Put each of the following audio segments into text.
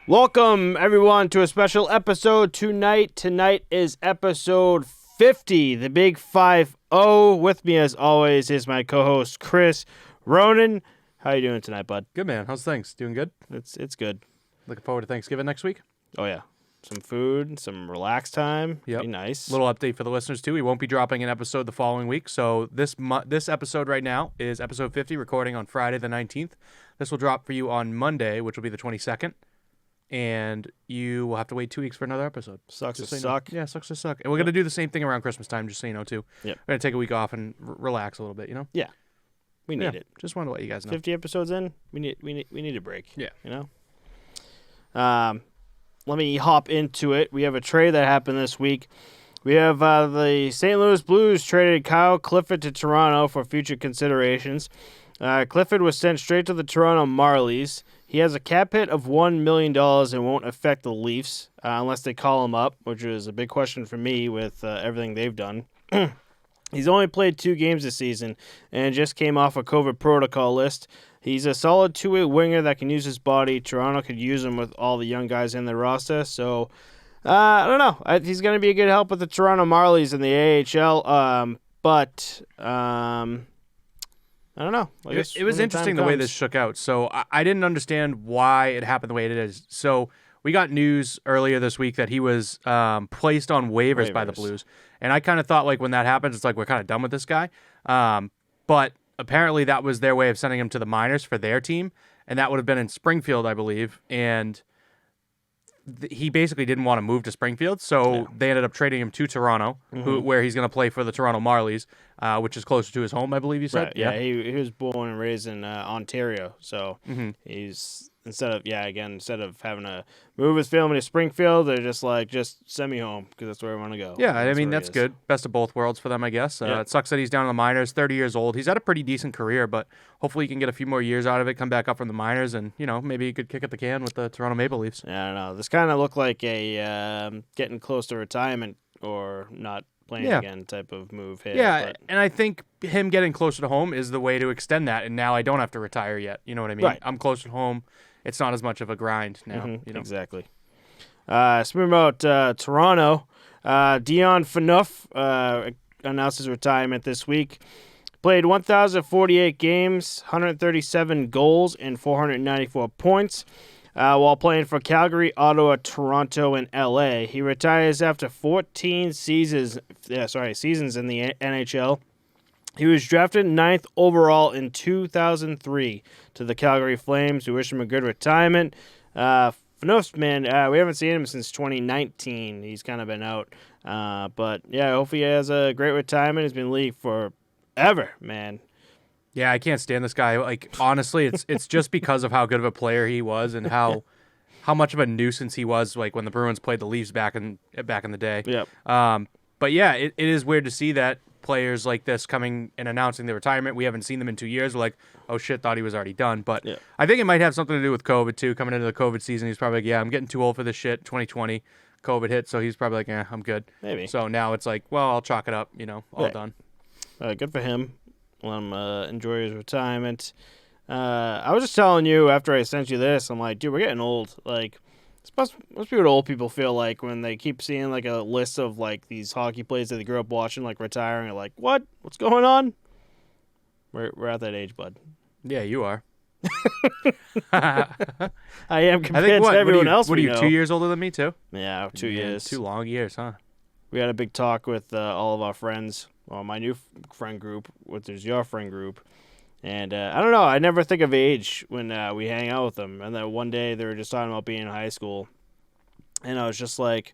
Welcome, everyone, to a special episode tonight. Tonight is episode 50, the big 5-0. With me, as always, is my co-host, Chris. Ronan, how you doing tonight, bud? Good, man. How's things? Doing good? It's good. Looking forward to Thanksgiving next week? Oh, yeah. Some food, some relaxed time. Yep. Be nice. Little update for the listeners, too. We won't be dropping an episode the following week. So this episode right now is episode 50, recording on Friday the 19th. This will drop for you on Monday, which will be the 22nd. And you will have to wait 2 weeks for another episode. Sucks just to so suck. You know. Yeah, sucks to suck. And we're going to do the same thing around Christmas time, just so you know, too. Yep. We're going to take a week off and relax a little bit, you know? Yeah. We need it. Just wanted to let you guys know. 50 episodes in, we need a break. Yeah. You know? Let me hop into it. We have a trade that happened this week. We have the St. Louis Blues traded Kyle Clifford to Toronto for future considerations. Clifford was sent straight to the Toronto Marlies. He has a cap hit of $1 million and won't affect the Leafs unless they call him up, which is a big question for me with everything they've done. He's only played 2 games this season and just came off a COVID protocol list. He's a solid two-way winger that can use his body. Toronto could use him with all the young guys in their roster. So, I don't know. He's going to be a good help with the Toronto Marlies in the AHL. But I don't know. It was interesting the way this shook out. So I didn't understand why it happened the way it is. So we got news earlier this week that he was placed on waivers by the Blues. And I kind of thought, like, when that happens, it's like we're kind of done with this guy. But apparently that was their way of sending him to the minors for their team. And that would have been in Springfield, I believe. And he basically didn't want to move to Springfield, so they ended up trading him to Toronto, where he's going to play for the Toronto Marlies, which is closer to his home, I believe you said. Right, yeah. He was born and raised in Ontario, so he's instead of having to move his family to Springfield, they're just send me home because that's where I want to go. Yeah, I mean, that's good. Best of both worlds for them, I guess. It sucks that he's down in the minors, 30 years old. He's had a pretty decent career, but hopefully he can get a few more years out of it, come back up from the minors, and, you know, maybe he could kick at the can with the Toronto Maple Leafs. Yeah, I don't know. This kind of looked like a getting close to retirement or not playing again type of move here. Yeah, and I think him getting closer to home is the way to extend that, and now I don't have to retire yet. You know what I mean? Right. I'm closer to home. It's not as much of a grind now. You know? Exactly. Speaking about Toronto, Dion Phaneuf announced his retirement this week. Played 1,048 games, 137 goals, and 494 points. While playing for Calgary, Ottawa, Toronto, and LA. He retires after 14 seasons in the NHL. He was drafted 9th overall in 2003 to the Calgary Flames. We wish him a good retirement. Phaneuf, man, we haven't seen him since 2019. He's kind of been out. But, yeah, I hope he has a great retirement. He's been in the league forever, man. Yeah, I can't stand this guy. Like, honestly, it's just because of how good of a player he was and how much of a nuisance he was, like, when the Bruins played the Leafs back in the day. Yep. But, yeah, it is weird to see that players like this coming and announcing their retirement. We haven't seen them in 2 years. We're like, oh, shit, thought he was already done. But I think it might have something to do with COVID, too. Coming into the COVID season, he's probably like, yeah, I'm getting too old for this shit. 2020, COVID hit, so he's probably like, yeah, I'm good. Maybe. So now it's like, well, I'll chalk it up, you know, all done. Good for him. Let him enjoy his retirement. I was just telling you after I sent you this, I'm like, dude, we're getting old. Like, must be what old people feel like when they keep seeing like a list of like these hockey players that they grew up watching, like retiring. They're like, what? What's going on? We're at that age, bud. Yeah, you are. I am compared to everyone else. What are you, 2 years older than me too? Yeah, 2 years. 2 long years, huh? We had a big talk with all of our friends. Well, my new friend group, which is your friend group. And I don't know. I never think of age when we hang out with them. And then one day they were just talking about being in high school. And I was just like,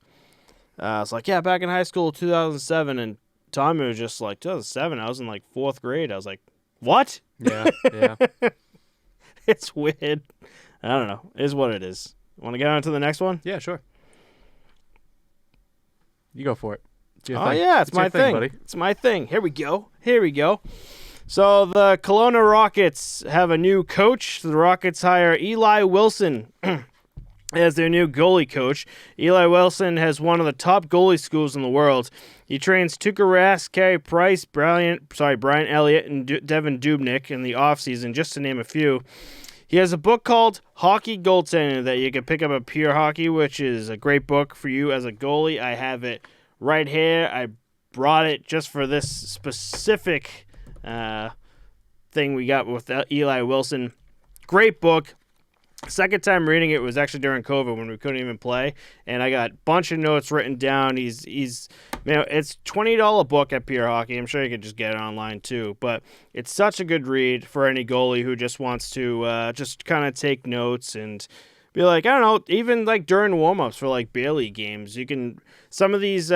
yeah, back in high school, 2007. And Tommy was just like, 2007? I was in like 4th grade. I was like, what? Yeah. It's weird. I don't know. It is what it is. Want to get on to the next one? Yeah, sure. You go for it. Yeah, it's my thing. Buddy. It's my thing. Here we go. So the Kelowna Rockets have a new coach. The Rockets hire Eli Wilson as their new goalie coach. Eli Wilson has one of the top goalie schools in the world. He trains Tuukka Rask, Carey Price, Brian Elliott, and Devin Dubnyk in the offseason, just to name a few. He has a book called Hockey Goaltending that you can pick up at Pure Hockey, which is a great book for you as a goalie. I have it right here. I brought it just for this specific thing we got with Eli Wilson. Great book. Second time reading it was actually during COVID when we couldn't even play, and I got a bunch of notes written down. It's $20 book at Pure Hockey. I'm sure you could just get it online too, but it's such a good read for any goalie who just wants to just kind of take notes and be like, I don't know, even like during warm-ups for like beer league games, you can, some of these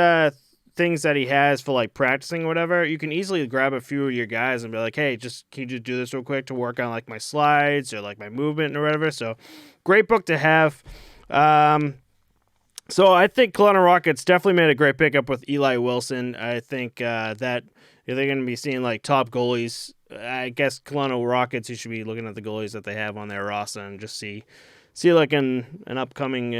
things that he has for like practicing or whatever, you can easily grab a few of your guys and be like, hey, can you just do this real quick to work on like my slides or like my movement or whatever. So great book to have. So I think Kelowna Rockets definitely made a great pickup with Eli Wilson. I think that they're going to be seeing like top goalies. I guess Kelowna Rockets, you should be looking at the goalies that they have on their roster and just see like an upcoming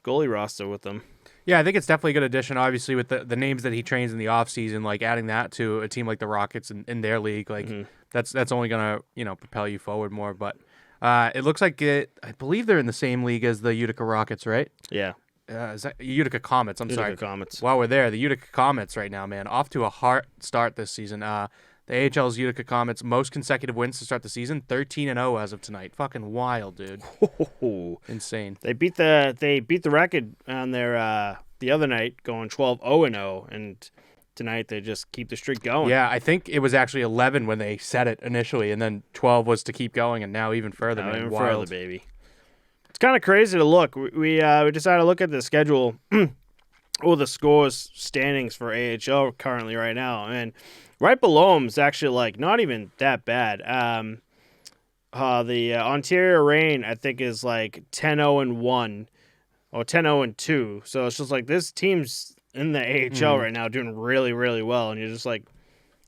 goalie roster with them. Yeah, I think it's definitely a good addition, obviously, with the names that he trains in the offseason, like adding that to a team like the Rockets in their league, like that's only going to, propel you forward more. But it looks like I believe they're in the same league as the Utica Rockets, right? Yeah. Is that Utica Comets? Sorry. Comets. While we're there, the Utica Comets right now, man, off to a hard start this season. The AHL's Utica Comets, most consecutive wins to start the season, 13-0 as of tonight. Fucking wild, dude. Insane. They beat the record on their the other night, going 12-0-0, and tonight they just keep the streak going. Yeah, I think it was actually 11 when they set it initially, and then 12 was to keep going, and now even further. Now man. even wild. further, baby. It's kind of crazy to look. We decided to look at the schedule, the scores standings for AHL currently right now, and right below them is actually like not even that bad. The Ontario Reign, I think, is like 10-0-1 or 10-0-2. So it's just like this team's in the AHL right now doing really, really well, and you're just like,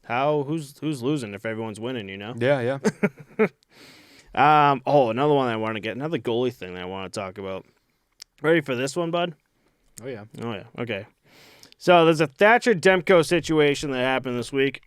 who's losing if everyone's winning? Yeah. Another one I want to get, another goalie thing that I want to talk about. Ready for this one, bud? Oh yeah. Okay. So there's a Thatcher Demco situation that happened this week.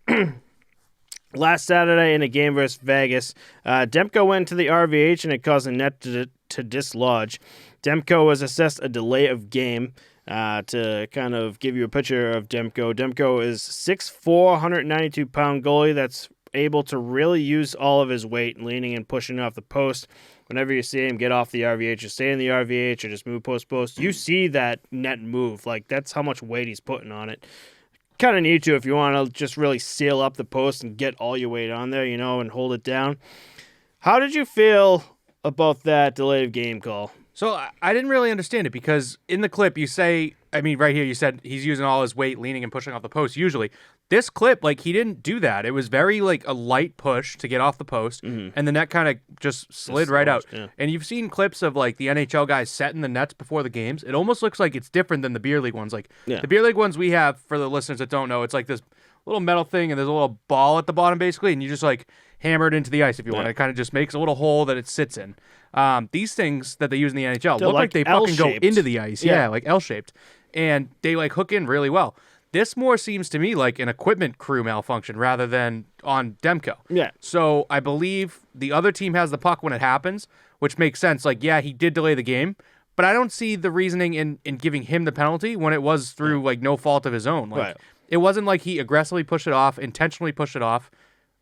Last Saturday in a game versus Vegas, Demco went to the RVH and it caused a net to dislodge. Demco was assessed a delay of game. To kind of give you a picture of Demco. Demco is 6'4", 192-pound goalie that's able to really use all of his weight, leaning and pushing off the post. Whenever you see him get off the RVH or stay in the RVH or just move post, you see that net move. Like, that's how much weight he's putting on it. Kind of need to if you want to just really seal up the post and get all your weight on there, and hold it down. How did you feel about that delay of game call? So I didn't really understand it because in the clip you say, right here you said he's using all his weight, leaning and pushing off the post. Usually, this clip, he didn't do that. It was very a light push to get off the post, and the net kind of just slid right out. Yeah. And you've seen clips of the NHL guys setting the nets before the games. It almost looks like it's different than the beer league ones. The beer league ones we have, for the listeners that don't know, it's like this little metal thing and there's a little ball at the bottom basically, and you just hammer it into the ice if you want. It kind of just makes a little hole that it sits in. These things that they use in the NHL look like they fucking go into the ice. Yeah, like L-shaped. And they hook in really well. This more seems to me like an equipment crew malfunction rather than on Demco. Yeah. So I believe the other team has the puck when it happens, which makes sense. He did delay the game, but I don't see the reasoning in giving him the penalty when it was through no fault of his own. Right. It wasn't like he aggressively pushed it off, intentionally pushed it off.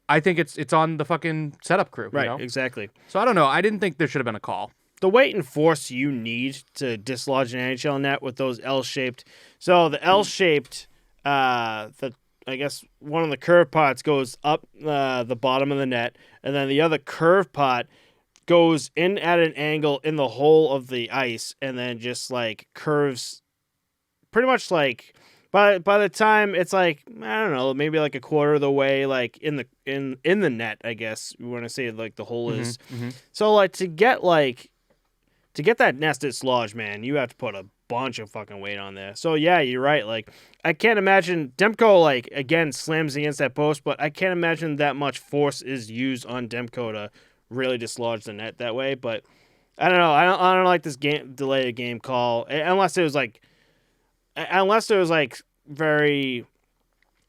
I think it's on the fucking setup crew. Right, exactly. So I don't know. I didn't think there should have been a call. The weight and force you need to dislodge an NHL net with those L-shaped. So the L-shaped, I guess one of the curved pots goes up the bottom of the net, and then the other curved pot goes in at an angle in the hole of the ice, and then just curves pretty much by the time it's I don't know, maybe a quarter of the way in the net, I guess you want to say the hole is. Mm-hmm. So to get that net dislodged, man, you have to put a bunch of fucking weight on there. So yeah, you're right. I can't imagine Demco again slams against that post, but I can't imagine that much force is used on Demco to really dislodge the net that way. But I don't know. I don't like this delay of game call unless it was very,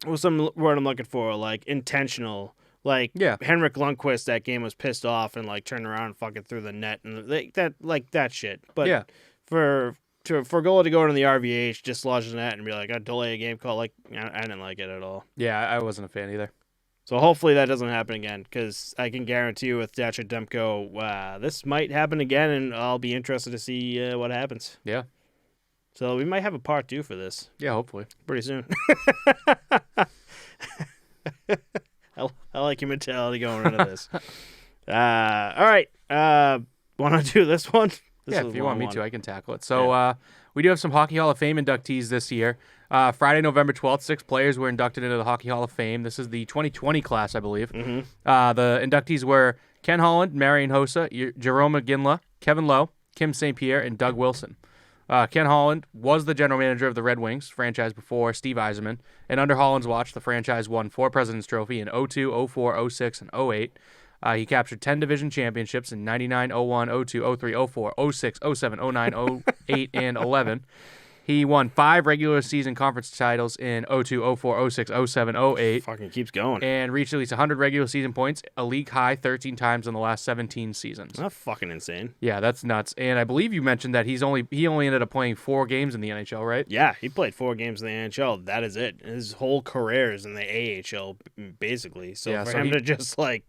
what's some word I'm looking for? Intentional. Like Yeah. Henrik Lundqvist, that game was pissed off and like turned around and fucking threw the net and that shit. But Yeah. for goal to go into the RVH, dislodge the net and be like, I delay a game call, like I didn't like it at all. Yeah, I wasn't a fan either. So hopefully that doesn't happen again, because I can guarantee you with Thatcher Demco, this might happen again, and I'll be interested to see what happens. Yeah. So we might have a part 2 for this. Yeah, hopefully. Pretty soon. I like your mentality going into this. All right. Want to do this one? If you want me to, I can tackle it. So we do have some Hockey Hall of Fame inductees this year. Friday, November 12th, 6 players were inducted into the Hockey Hall of Fame. This is the 2020 class, I believe. Mm-hmm. The inductees were Ken Holland, Marian Hossa, Jerome McGinley, Kevin Lowe, Kim St. Pierre, and Doug Wilson. Ken Holland was the general manager of the Red Wings franchise before Steve Yzerman, and under Holland's watch, the franchise won 4 President's Trophy in 02, 04, 06, and 08. He captured 10 division championships in 99, 01, 02, 03, 04, 06, 07, 09, 08, and 11. He won 5 regular season conference titles in 02, 04, 06, 07, 08. Fucking keeps going. And reached at least 100 regular season points, a league high 13 times in the last 17 seasons. That's fucking insane. Yeah, that's nuts. And I believe you mentioned that he only ended up playing 4 games in the NHL, right? Yeah, he played 4 games in the NHL. That is it. His whole career is in the AHL, basically. So Yeah, for so him he- to just like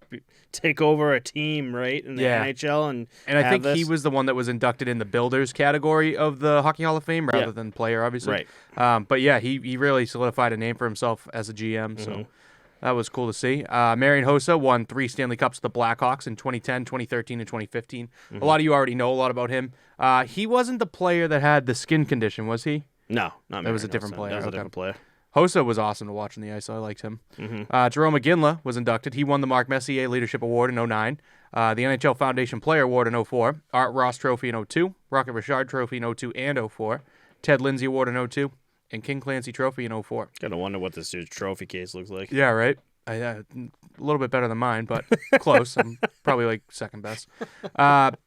take over a team, right, in the Yeah. NHL, and I think have he this- was the one that was inducted in the Builders category of the Hockey Hall of Fame rather Yeah. than player, obviously. Right. But yeah, he really solidified a name for himself as a GM, so Mm-hmm. that was cool to see. Marian Hossa won 3 Stanley Cups with the Blackhawks in 2010, 2013, and 2015. Mm-hmm. A lot of you already know a lot about him. He wasn't the player that had the skin condition, was he? No, not That was a Marian different Hossa. player, That was a okay. different player. Hossa was awesome to watch on the ice, so I liked him. Mm-hmm. Jerome McGinley was inducted. He won the Mark Messier Leadership Award in 09, the NHL Foundation Player Award in 04, Art Ross Trophy in 02, Rocket Richard Trophy in 02 and 04, Ted Lindsay Award in 02, and King Clancy Trophy in 04. Gotta wonder what this dude's trophy case looks like. Yeah, right? A little bit better than mine, but close. I'm probably like second best.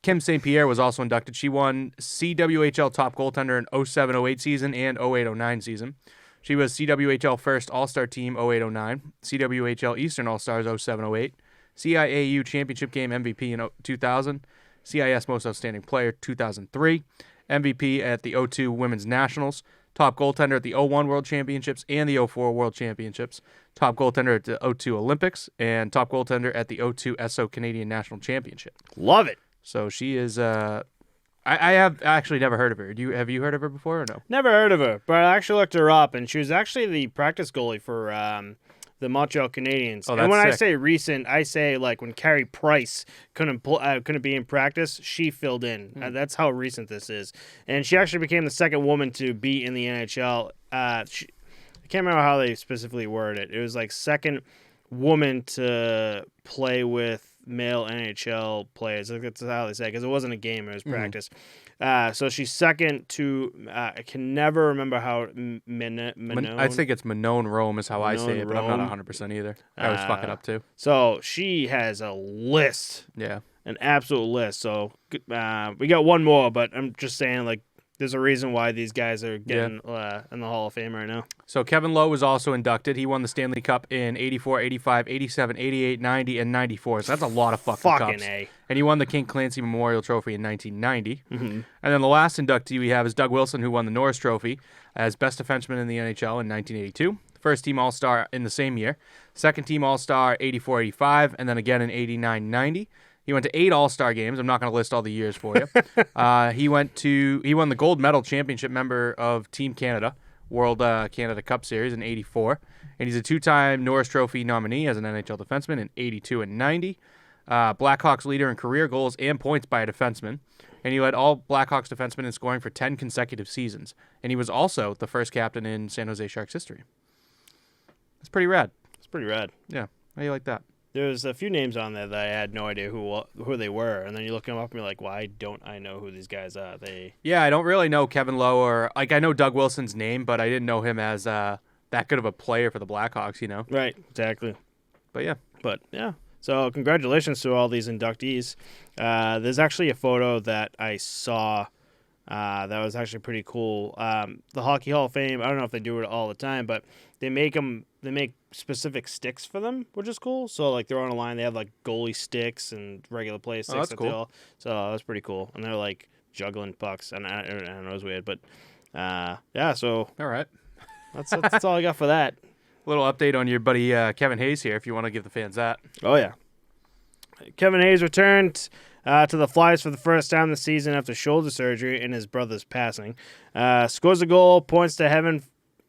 Kim St. Pierre was also inducted. She won CWHL top goaltender in 07-08 season and 08-09 season. She was CWHL first All-Star team 08-09, CWHL Eastern All-Stars 07-08, CIAU Championship Game MVP in 2000, CIS Most Outstanding Player 2003, MVP at the 02 Women's Nationals, top goaltender at the 01 World Championships and the 04 World Championships, top goaltender at the 02 Olympics, and top goaltender at the 02 SO Canadian National Championship. Love it. So she is, I have actually never heard of her. Have you heard of her before or no? Never heard of her, but I actually looked her up, and she was actually the practice goalie for the Montreal Canadiens. Oh, and that's when I sick. say recent, I say like when Carey Price couldn't be in practice, she filled in. That's how recent this is. And she actually became the second woman to be in the NHL. I can't remember how they specifically worded it. It was like second woman to play with male NHL players. I think that's how they say it, because it wasn't a game, it was practice. So she's second to, I can never remember how, Manon. I think it's Manon Rome is how I say it, but I'm not Rome. 100% either. I always fuck it up too. So she has a list, Yeah. an absolute list. So we got one more, but I'm just saying, like, there's a reason why these guys are getting in the Hall of Fame right now. So Kevin Lowe was also inducted. He won the Stanley Cup in 84, 85, 87, 88, 90, and 94. So that's a lot of fucking cups. A. And he won the King Clancy Memorial Trophy in 1990. Mm-hmm. And then the last inductee we have is Doug Wilson, who won the Norris Trophy as best defenseman in the NHL in 1982. First team All-Star in the same year. Second team All-Star 84-85, and then again in 89-90. He went to 8 All-Star games. I'm not going to list all the years for you. He won the gold medal championship member of Team Canada, World Canada Cup Series in 84. And he's a 2-time Norris Trophy nominee as an NHL defenseman in 82 and 90. Blackhawks leader in career goals and points by a defenseman. And he led all Blackhawks defensemen in scoring for 10 consecutive seasons. And he was also the first captain in San Jose Sharks history. That's pretty rad. It's pretty rad. Yeah. How do you like that? There's a few names on there that I had no idea who they were, and then you look them up and you're like, why don't I know who these guys are? Yeah, I don't really know Kevin Lowe or I know Doug Wilson's name, but I didn't know him as that good of a player for the Blackhawks, you know. Right, exactly. But yeah. So congratulations to all these inductees. There's actually a photo that I saw that was actually pretty cool. The Hockey Hall of Fame, I don't know if they do it all the time, but they make them they make specific sticks for them, which is cool. So like they're on a line, they have like goalie sticks and regular play sticks. That's cool. So that's pretty cool. And they're like juggling pucks, and I don't know, it's weird, but yeah. So all right, that's all I got for that. A little update on your buddy Kevin Hayes here, if you want to give the fans that. Oh yeah, Kevin Hayes returned to the Flyers for the first time this season after shoulder surgery and his brother's passing. Scores a goal, points to heaven.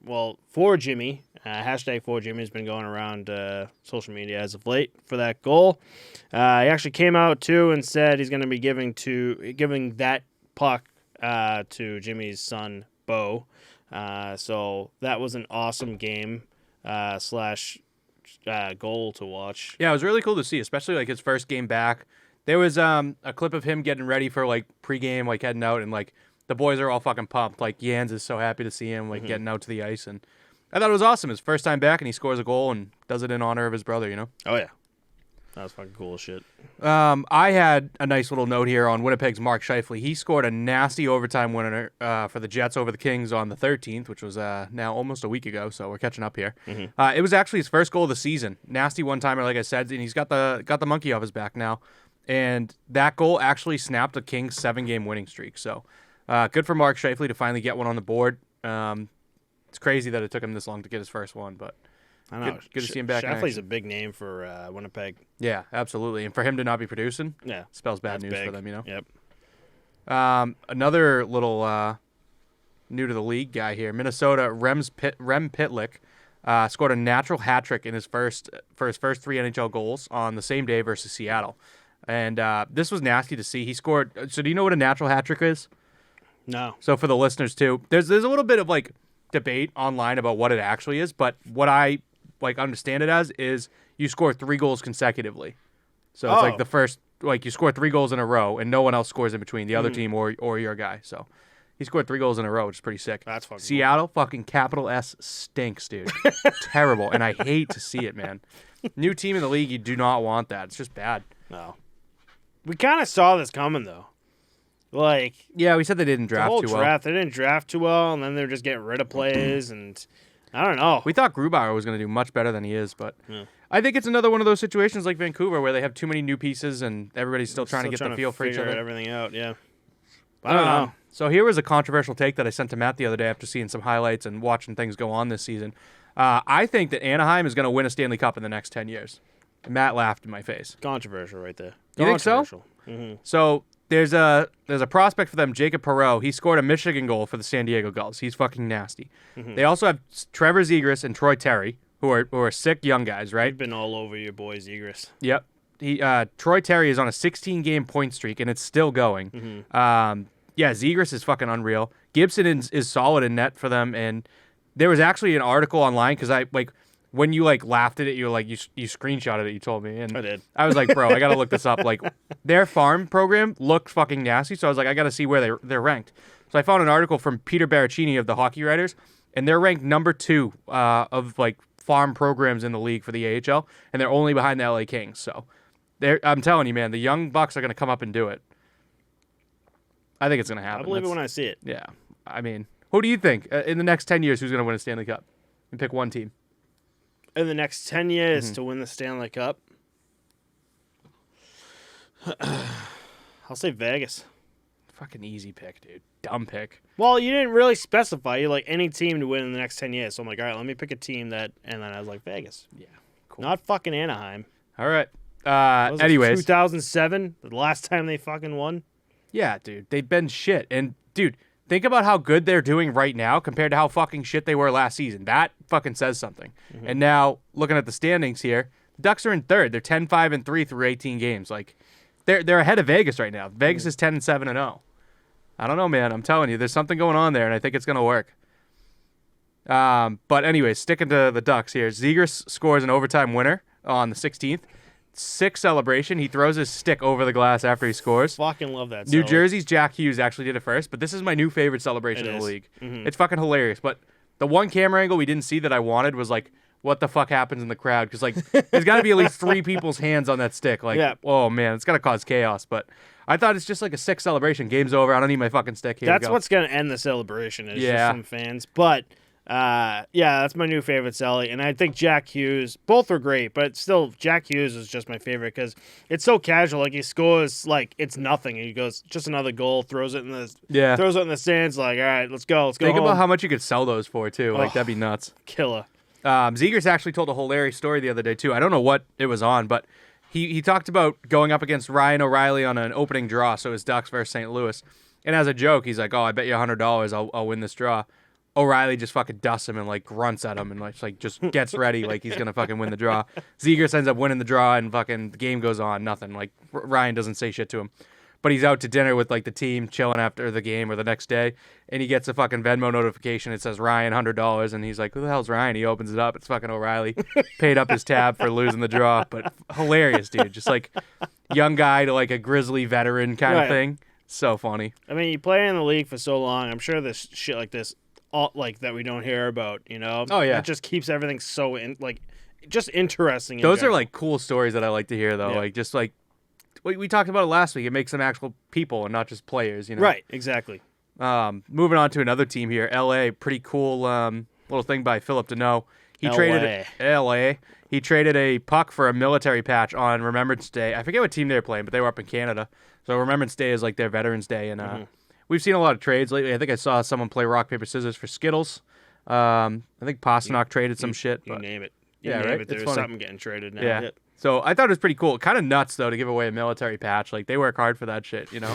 Well, for Jimmy. Hashtag for Jimmy has been going around social media as of late for that goal. He actually came out too and said he's going to be giving that puck to Jimmy's son Bo. So that was an awesome game / goal to watch. Yeah, it was really cool to see, especially like his first game back. There was a clip of him getting ready for like pregame, like heading out, and like the boys are all fucking pumped. Like Jans is so happy to see him like getting out to the ice, and I thought it was awesome. His first time back, and he scores a goal and does it in honor of his brother. You know? Oh yeah, that was fucking cool as shit. I had a nice little note here on Winnipeg's Mark Scheifele. He scored a nasty overtime winner for the Jets over the Kings on the 13th, which was now almost a week ago, so we're catching up here. It was actually his first goal of the season. Nasty one-timer, like I said, and he's got the monkey off his back now. And that goal actually snapped a Kings 7-game winning streak. So good for Mark Scheifele to finally get one on the board. It's crazy that it took him this long to get his first one, but I know. Good to see him back. Scheifele's a big name for Winnipeg. Yeah, absolutely. And for him to not be producing, spells bad news big for them, you know? Yep. Another little new to the league guy here. Minnesota, Rem Pitlick scored a natural hat trick in his first 3 NHL goals on the same day versus Seattle. And this was nasty to see. He scored. So do you know what a natural hat trick is? No. So for the listeners too, there's a little bit of like debate online about what it actually is, but what I like understand it as is you score 3 goals consecutively. So it's like the first, like you score 3 goals in a row and no one else scores in between, the other team or your guy. So he scored 3 goals in a row, which is pretty sick. That's fucking Seattle, fucking capital S stinks, dude. Terrible. And I hate to see it, man. New team in the league, you do not want that. It's just bad. No. We kind of saw this coming, though. Like, yeah, we said they didn't draft too well. They didn't draft too well, and then they're just getting rid of players, and I don't know. We thought Grubauer was going to do much better than he is, but I think it's another one of those situations like Vancouver where they have too many new pieces and everybody's still trying to get the feel for each other. Everything out, yeah. I don't know. So here was a controversial take that I sent to Matt the other day after seeing some highlights and watching things go on this season. I think that Anaheim is going to win a Stanley Cup in the next 10 years. Matt laughed in my face. Controversial right there. You think so? Mm-hmm. So there's a prospect for them, Jacob Perreault. He scored a Michigan goal for the San Diego Gulls. He's fucking nasty. Mm-hmm. They also have Trevor Zegras and Troy Terry, who are sick young guys, right? You've been all over your boy Zegras. Yep. Troy Terry is on a 16-game point streak, and it's still going. Mm-hmm. Zegras is fucking unreal. Gibson is solid in net for them, and there was actually an article online because when you laughed at it, you screenshotted it. You told me, and I did. I was like, bro, I gotta look this up. Like, their farm program looked fucking nasty, so I was like, I gotta see where they're ranked. So I found an article from Peter Baracchini of the Hockey Writers, and they're ranked number 2 of farm programs in the league for the AHL, and they're only behind the LA Kings. So, I'm telling you, man, the young bucks are gonna come up and do it. I think it's gonna happen. I believe it when I see it. Yeah, I mean, who do you think in the next 10 years who's gonna win a Stanley Cup? And pick one team. In the next 10 years to win the Stanley Cup, I'll say Vegas. Fucking easy pick, dude. Dumb pick. Well, you didn't really specify. You like any team to win in the next 10 years. So I'm like, all right, let me pick a team that, and then I was like, Vegas. Yeah, cool. Not fucking Anaheim. All right. Anyways. 2007, the last time they fucking won. Yeah, dude. They've been shit. And, dude, think about how good they're doing right now compared to how fucking shit they were last season. That fucking says something. Mm-hmm. And now, looking at the standings here, the Ducks are in third. They're 10-5-3 through 18 games. Like, they're ahead of Vegas right now. Vegas is 10-7-0. I don't know, man. I'm telling you, there's something going on there, and I think it's going to work. But anyways, sticking to the Ducks here. Zegras scores an overtime winner on the 16th. Sick celebration. He throws his stick over the glass after he scores. Fucking love that. New Jersey's Jack Hughes actually did it first, but this is my new favorite celebration in the league. Mm-hmm. It's fucking hilarious. But the one camera angle we didn't see that I wanted was what the fuck happens in the crowd? Because there's got to be at least 3 people's hands on that stick. Oh man, it's got to cause chaos. But I thought it's just like a sick celebration. Game's over. I don't need my fucking stick. Here That's what's gonna end the celebration. Is just some fans. But That's my new favorite Selly, and I think Jack Hughes. Both are great, but still, Jack Hughes is just my favorite because it's so casual. Like he scores like it's nothing, and he goes just another goal, throws it in the stands. Like, all right, let's go. Think home. about how much you could sell those for too. Like that'd be nuts. Killer. Zegers actually told a hilarious story the other day too. I don't know what it was on, but he talked about going up against Ryan O'Reilly on an opening draw. So it was Ducks versus St. Louis, and as a joke, he's like, "Oh, I bet you $100 I'll win this draw." O'Reilly just fucking dusts him and like grunts at him and like just gets ready like he's gonna fucking win the draw. Zegers ends up winning the draw and fucking the game goes on. Nothing. Like Ryan doesn't say shit to him, but he's out to dinner with like the team, chilling after the game or the next day, and he gets a fucking Venmo notification. It says Ryan $100, and he's like, "Who the hell's Ryan?" He opens it up. It's fucking O'Reilly. Paid up his tab for losing the draw, but hilarious, dude. Just like young guy to like a grizzly veteran kind of thing. So funny. I mean, you play in the league for so long. I'm sure this shit like this. Like that we don't hear about, you know? Oh, yeah. It just keeps everything so, just interesting. Those are, like, cool stories that I like to hear, though. Yeah. Like, just, like, we talked about it last week. It makes them actual people and not just players, you know? Right, exactly. Moving on to another team here, L.A. Pretty cool little thing by Philip Deneau. He traded a puck for a military patch on Remembrance Day. I forget what team they were playing, but they were up in Canada. So Remembrance Day is, like, their Veterans Day, and... We've seen a lot of trades lately. I think I saw someone play rock, paper, scissors for Skittles. I think Pasternak traded some shit. You name it. Right? There's something getting traded now. Yeah. So I thought it was pretty cool. Kind of nuts, though, to give away a military patch. Like, they work hard for that shit, you know?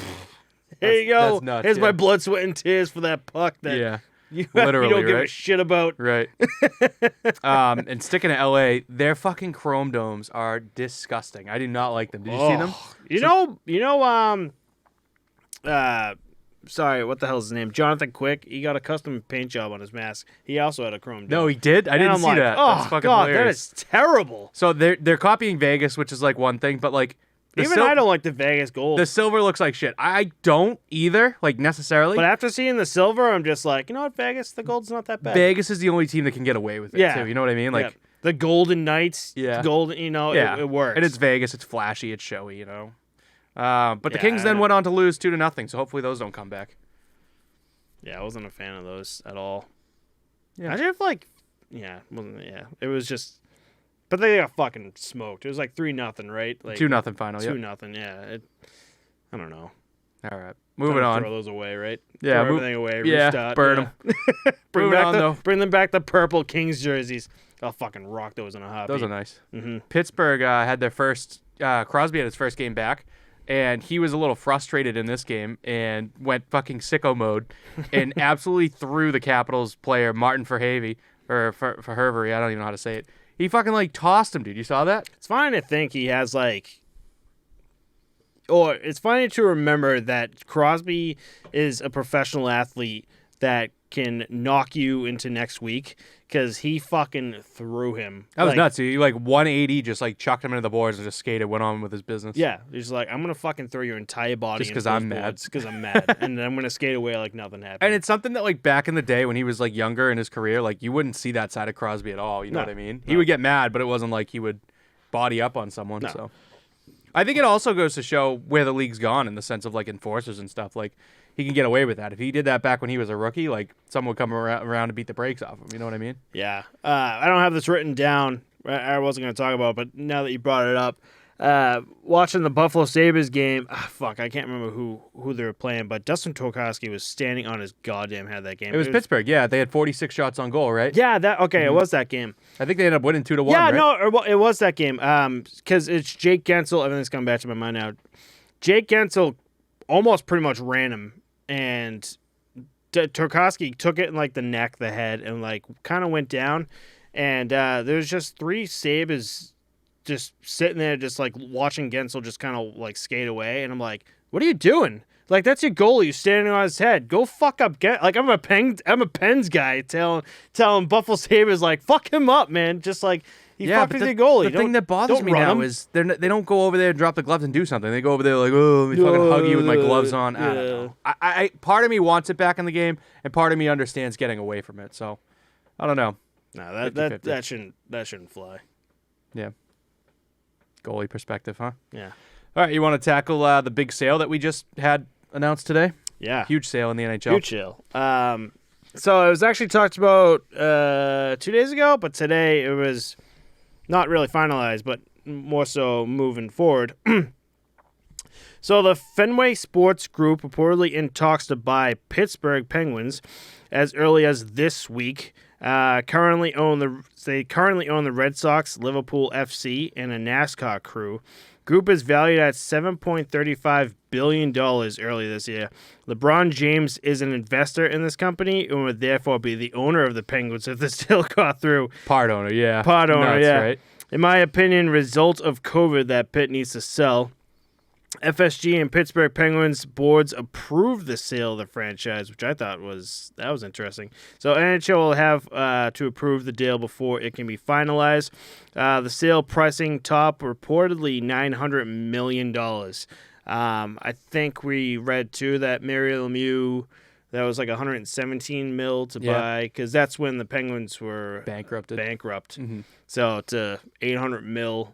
Here you go. That's nuts, Here's my blood, sweat, and tears for that puck that you literally, don't give a shit about. Right. And sticking to L.A., their fucking chrome domes are disgusting. I do not like them. Did you see them? Sorry, what the hell's his name? Jonathan Quick. He got a custom paint job on his mask. He also had a chrome dome. No, he did? I didn't see that. Oh, that's fucking God, hilarious. that is terrible. So they're copying Vegas, which is like one thing, but like... I don't like the Vegas gold. The silver looks like shit. I don't either, like necessarily. But after seeing the silver, I'm just like, you know what, Vegas, the gold's not that bad. Vegas is the only team that can get away with it, too. You know what I mean? Like the Golden Knights, golden, it works. And it's Vegas. It's flashy. It's showy, you know. But the Kings then went on to lose 2-0, so hopefully those don't come back. Yeah, I wasn't a fan of those at all. Yeah. I just it was just, but they got fucking smoked. It was like 3-0, right? Like 2-0 final. 2-0. Yeah. I don't know. All right, moving on. Throw those away, right? Yeah, throw everything away. Yeah, restart. burn them. Bring them back the purple Kings jerseys. I'll fucking rock those in a heartbeat. Those are nice. Mm-hmm. Pittsburgh had their first. Crosby had his first game back. And he was a little frustrated in this game and went fucking sicko mode and absolutely threw the Capitals player, Martin Verhavy, or Verhavery, I don't even know how to say it. He fucking, like, tossed him, dude. You saw that? It's fine to think he has, like... Or it's funny to remember that Crosby is a professional athlete that can knock you into next week because he fucking threw him. That was nuts. He 180, just chucked him into the boards and just skated, went on with his business. Yeah, he's like, I'm gonna fucking throw your entire body just because I'm mad. Because I'm mad, and then I'm gonna skate away like nothing happened. And it's something that back in the day when he was younger in his career, you wouldn't see that side of Crosby at all. You know what I mean? He would get mad, but it wasn't like he would body up on someone. No. So I think it also goes to show where the league's gone in the sense of enforcers and stuff. He can get away with that. If he did that back when he was a rookie, someone would come around to beat the brakes off him. You know what I mean? Yeah. I don't have this written down. I wasn't going to talk about it, but now that you brought it up, watching the Buffalo Sabres game, I can't remember who they were playing, but Dustin Tokarski was standing on his goddamn head that game. It was Pittsburgh, yeah. They had 46 shots on goal, right? Yeah, it was that game. I think they ended up winning 2-1, yeah, right? no, it was that game. Because it's Jake Gensel. Everything's coming back to my mind now. Jake Gensel almost pretty much ran him, and Tokarski took it in the neck, the head, and kind of went down. And there's just 3 Sabres just sitting there, just watching Gensel just kind of skate away. And I'm like, what are you doing? That's your goalie. You're standing on his head. Go fuck up. I'm a Pens guy telling Buffalo Sabres fuck him up, man. Just he fucked with your goalie. The thing that bothers me now is they don't go over there and drop the gloves and do something. They go over there oh, let me fucking hug you with my gloves on. I don't know. I part of me wants it back in the game, and part of me understands getting away from it. So I don't know. No, that shouldn't fly. Yeah. Goalie perspective, huh? Yeah. All right, you want to tackle the big sale that we just had announced today? Yeah. Huge sale in the NHL. Huge sale. So it was actually talked about 2 days ago, but today it was not really finalized, but more so moving forward. So the Fenway Sports Group reportedly in talks to buy Pittsburgh Penguins as early as this week. They currently own the Red Sox, Liverpool FC, and a NASCAR crew. Group is valued at $7.35 billion early this year. LeBron James is an investor in this company and would therefore be the owner of the Penguins if this deal got through. Part owner, yeah. Part owner, That's yeah. right. In my opinion, result of COVID that Pitt needs to sell. FSG and Pittsburgh Penguins boards approved the sale of the franchise, which I thought was interesting. So NHL will have to approve the deal before it can be finalized. The sale pricing top reportedly $900 million. I think we read too that Mario Lemieux, that was like $117 million to buy, because that's when the Penguins were bankrupt. Mm-hmm. So it's $800 million.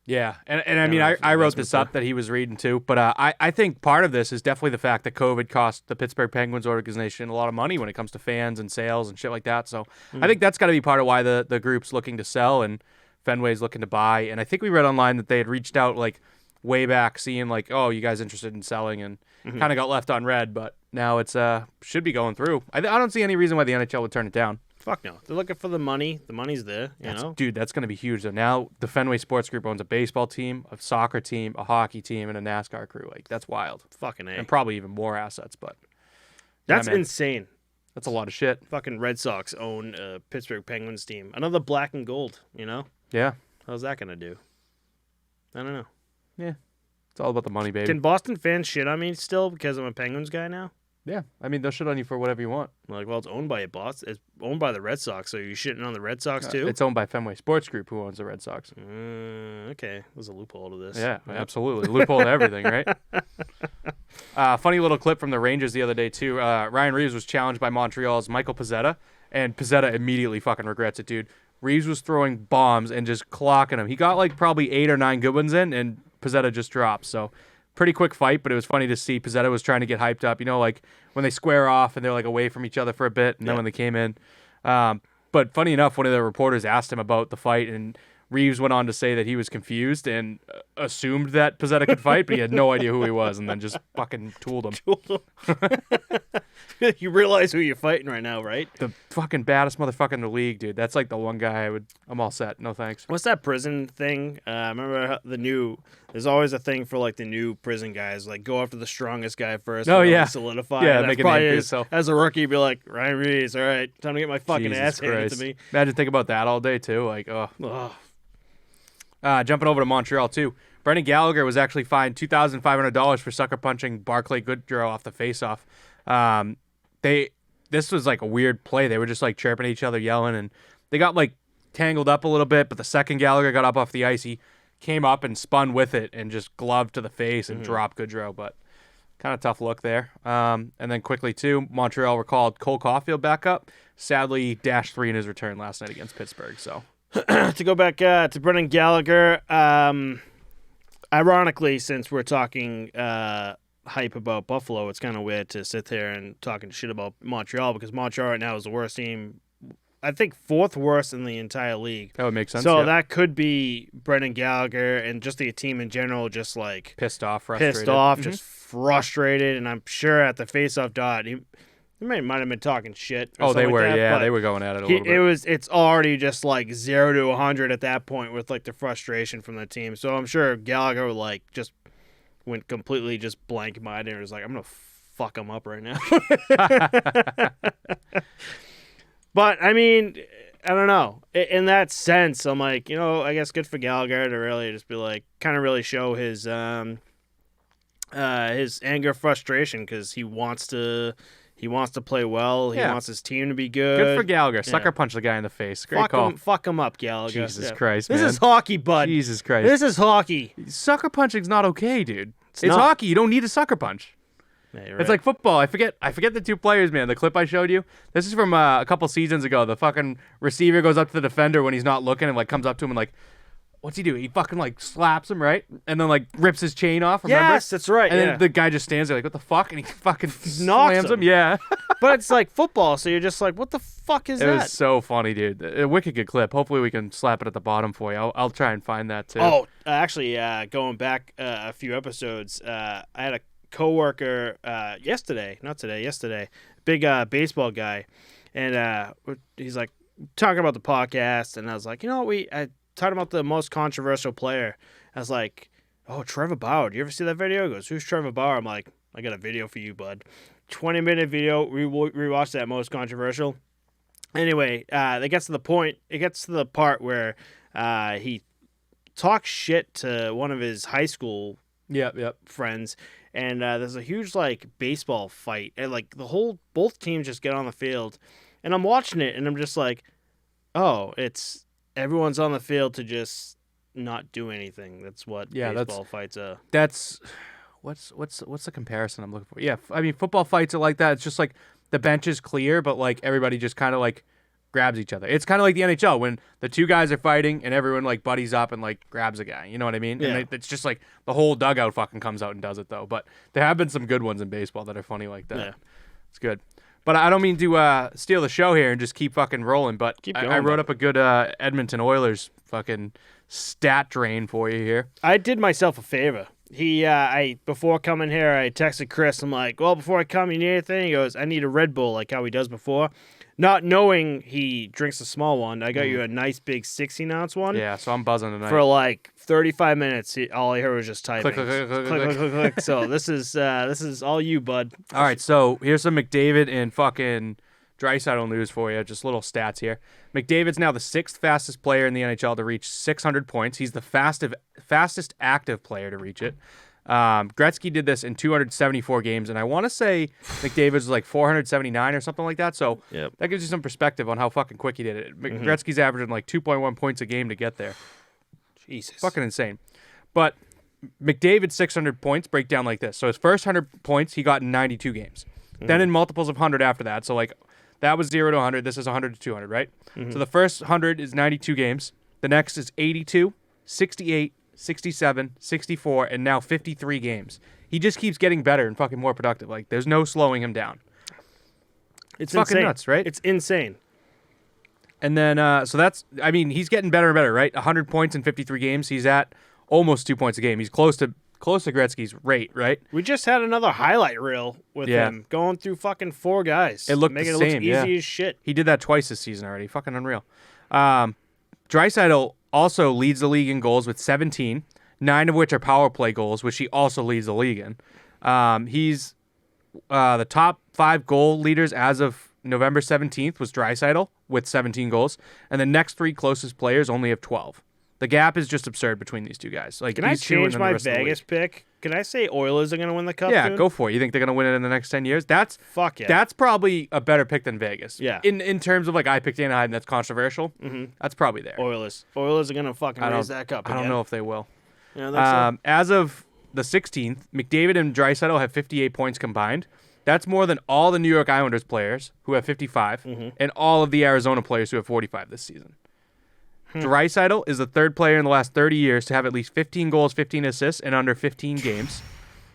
Yeah, and I mean, I wrote this up that he was reading too, but I think part of this is definitely the fact that COVID cost the Pittsburgh Penguins organization a lot of money when it comes to fans and sales and shit like that. So I think that's got to be part of why the group's looking to sell and Fenway's looking to buy. And I think we read online that they had reached out like way back, seeing like, oh, you guys interested in selling, and kind of got left on red. But now it's should be going through. I don't see any reason why the NHL would turn it down. Fuck no. They're looking for the money. The money's there, you know? Dude, that's going to be huge. So now the Fenway Sports Group owns a baseball team, a soccer team, a hockey team, and a NASCAR crew. Like, that's wild. Fucking A. And probably even more assets, but... That's insane. That's a lot of shit. Fucking Red Sox own a Pittsburgh Penguins team. Another black and gold, you know? Yeah. How's that going to do? I don't know. Yeah. It's all about the money, baby. Can Boston fans shit on me still because I'm a Penguins guy now? Yeah, I mean, they'll shit on you for whatever you want. Like, well, it's owned by It's owned by the Red Sox, so you're shitting on the Red Sox too? It's owned by Fenway Sports Group, who owns the Red Sox. Okay, there's a loophole to this. Yeah, absolutely. Loophole to everything, right? Funny little clip from the Rangers the other day, too. Ryan Reeves was challenged by Montreal's Michael Pezzetta, and Pezzetta immediately fucking regrets it, dude. Reeves was throwing bombs and just clocking him. He got like probably 8 or 9 good ones in, and Pezzetta just dropped, so... Pretty quick fight, but it was funny to see. Pezzetta was trying to get hyped up, you know, like when they square off and they're like away from each other for a bit, and then when they came in. But funny enough, one of the reporters asked him about the fight, and Reeves went on to say that he was confused and assumed that Pezzetta could fight, but he had no idea who he was, and then just fucking tooled him. You realize who you're fighting right now, right? The fucking baddest motherfucker in the league, dude. That's like the one guy I'm all set. No thanks. What's that prison thing? Remember there's always a thing for like the new prison guys, like go after the strongest guy first. Oh, yeah. Solidify. Yeah, make a name for yourself. As a rookie, be like, Ryan Reeves, all right, time to get my fucking ass handed to me. Imagine thinking about that all day, too. Like, oh. Jumping over to Montreal, too. Brennan Gallagher was actually fined $2,500 for sucker punching Barclay Goodrow off the faceoff. This was like a weird play. They were just like chirping at each other, yelling, and they got like tangled up a little bit, but the second Gallagher got up off the ice, he came up and spun with it and just gloved to the face and dropped Goodrow, but kind of tough look there. And then quickly, too, Montreal recalled Cole Caulfield back up. Sadly, -3 in his return last night against Pittsburgh, so... To go back to Brennan Gallagher, ironically, since we're talking hype about Buffalo, it's kind of weird to sit there and talking shit about Montreal, because Montreal right now is the worst team, I think 4th worst in the entire league. That would make sense. So that could be Brennan Gallagher and just the team in general, just like pissed off, frustrated. Just frustrated, and I'm sure at the face-off dot, he might have been talking shit. They were, like that, yeah, they were going at it a little bit. It's already just like 0 to 100 at that point with like the frustration from the team. So I'm sure Gallagher like just went completely just blank-minded and was like, I'm gonna fuck him up right now. But I mean, I don't know. In that sense, I'm like, you know, I guess good for Gallagher to really just be like, kind of really show his anger, frustration, because he wants to play well. He wants his team to be good. Good for Gallagher. Sucker punch the guy in the face. Great call. Fuck him up, Gallagher. Jesus Christ, man. This is hockey, bud. Jesus Christ. This is hockey. Sucker punching's not okay, dude. It's hockey. You don't need a sucker punch. Yeah, you're right. It's like football. I forget the 2 players, man. The clip I showed you. This is from a couple seasons ago. The fucking receiver goes up to the defender when he's not looking and like comes up to him and like what's he do? He fucking like slaps him, right? And then like rips his chain off, remember? Yes, that's right. And then the guy just stands there like, what the fuck? And he fucking knocks slams him. Yeah. But it's like football, so you're just like, what the fuck is that? It was so funny, dude. A wicked good clip. Hopefully we can slap it at the bottom for you. I'll try and find that too. Oh, actually, going back a few episodes, I had a coworker yesterday, big baseball guy, and he's like talking about the podcast, and I was like, I talked about the most controversial player. I was like, oh, Trevor Bauer. Do you ever see that video? He goes, who's Trevor Bauer? I'm like, I got a video for you, bud. 20-minute video. Rewatch that most controversial. Anyway, it gets to the point. It gets to the part where he talks shit to one of his high school friends, and there's a huge like baseball fight, and like both teams just get on the field, and I'm watching it, and I'm just like, oh, it's everyone's on the field to just not do anything. That's what baseball fights are. That's what's the comparison I'm looking for? Yeah, I mean football fights are like that. It's just like the bench is clear, but like everybody just kind of like grabs each other. It's kind of like the NHL when the two guys are fighting and everyone like buddies up and like grabs a guy. You know what I mean? Yeah. And it's just like the whole dugout fucking comes out and does it though. But there have been some good ones in baseball that are funny like that. Yeah. It's good. But I don't mean to steal the show here and just keep fucking rolling, but I wrote up a good Edmonton Oilers fucking stat drain for you here. I did myself a favor. Before coming here, I texted Chris. I'm like, well, before I come, you need anything? He goes, I need a Red Bull, like how he does before. Not knowing he drinks a small one, I got you a nice big 16-ounce one. Yeah, so I'm buzzing tonight. For like 35 minutes, all I heard was just typing. Click, click, click, click, click, click. So this is all you, bud. All right, so here's some Mcdavid and fucking Draisaitl news for you. Just little stats here. McDavid's now the 6th fastest player in the NHL to reach 600 points. He's the fastest active player to reach it. Gretzky did this in 274 games, and I want to say McDavid was like 479 or something like that. So that gives you some perspective on how fucking quick he did it. Gretzky's averaging like 2.1 points a game to get there. Jesus, fucking insane. But McDavid's 600 points break down like this. So his first 100 points he got in 92 games. Then in multiples of 100 after that. So like that was 0 to 100. This is 100 to 200, right? So the first 100 is 92 games. The next is 82, 68. 67, 64, and now 53 games. He just keeps getting better and fucking more productive. Like, there's no slowing him down. It's fucking insane. Nuts, right? It's insane. And then, so that's, I mean, he's getting better and better, right? 100 points in 53 games. He's at almost 2 points a game. He's close to Gretzky's rate, right? We just had another highlight reel with him going through fucking 4 guys. It looked making the same, it look easy as shit. He did that twice this season already. Fucking unreal. Draisaitl also leads the league in goals with 17, 9 of which are power play goals, which he also leads the league in. He's the top 5 goal leaders as of November 17th was Draisaitl with 17 goals, and the next 3 closest players only have 12. The gap is just absurd between these two guys. Like, can I change my Vegas pick? Can I say Oilers are going to win the cup? Yeah, dude? go for it. You think they're going to win it in the next 10 years? Fuck yeah. That's probably a better pick than Vegas. Yeah. In terms of like I picked Anaheim, that's controversial. That's probably there. Oilers are going to fucking raise that cup again. I don't know if they will. So? As of the 16th, McDavid and Draisaitl have 58 points combined. That's more than all the New York Islanders players, who have 55, and all of the Arizona players who have 45 this season. Draisaitl is the 3rd player in the last 30 years to have at least 15 goals, 15 assists, in under 15 games,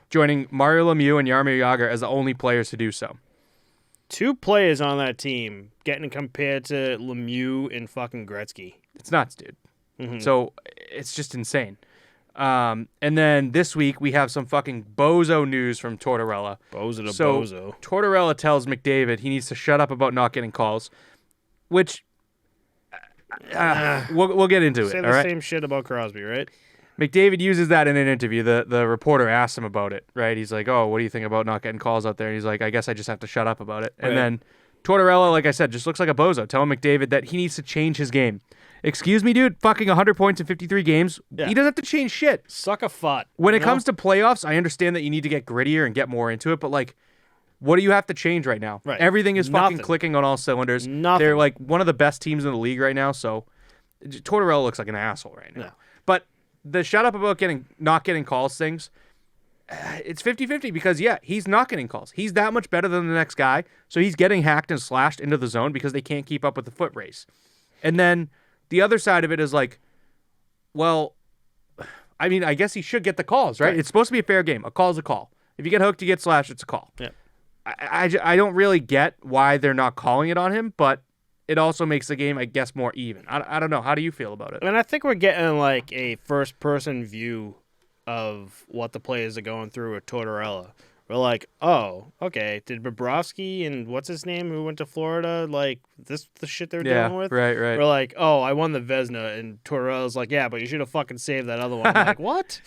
joining Mario Lemieux and Jaromir Jagr as the only players to do so. 2 players on that team getting compared to Lemieux and fucking Gretzky. It's nuts, dude. So it's just insane. And then this week we have some fucking bozo news from Tortorella. Bozo. Tortorella tells McDavid he needs to shut up about not getting calls, which we'll get into it. Say all the right? same shit about Crosby, right? McDavid uses that in an interview. The reporter asked him about it, right? He's like, oh, what do you think about not getting calls out there? And he's like, I guess I just have to shut up about it. Right. And then Tortorella, like I said, just looks like a bozo, telling McDavid that he needs to change his game. Excuse me, dude? Fucking 100 points in 53 games? Yeah. He doesn't have to change shit. Suck a fuck. When it comes to playoffs, I understand that you need to get grittier and get more into it, but like, what do you have to change right now? Right. Everything is fucking Nothing. clicking on all cylinders. Nothing. They're like one of the best teams in the league right now, so Tortorella looks like an asshole right now. Yeah. But the shut up about not getting calls things, it's 50-50 because, yeah, he's not getting calls. He's that much better than the next guy, so he's getting hacked and slashed into the zone because they can't keep up with the foot race. And then the other side of it is like, Well, I mean, I guess he should get the calls, right? It's supposed to be a fair game. A call is a call. If you get hooked, you get slashed, it's a call. Yeah. I don't really get why they're not calling it on him, but it also makes the game, I guess, more even. I don't know. How do you feel about it? And I think we're getting like a first-person view of what the players are going through with Tortorella. We're like, oh, okay. Did Bobrovsky and what's his name who went to Florida, like, this the shit they're dealing with? Right. We're like, oh, I won the Vezina, and Tortorella's like, yeah, but you should have fucking saved that other one. I'm like, what?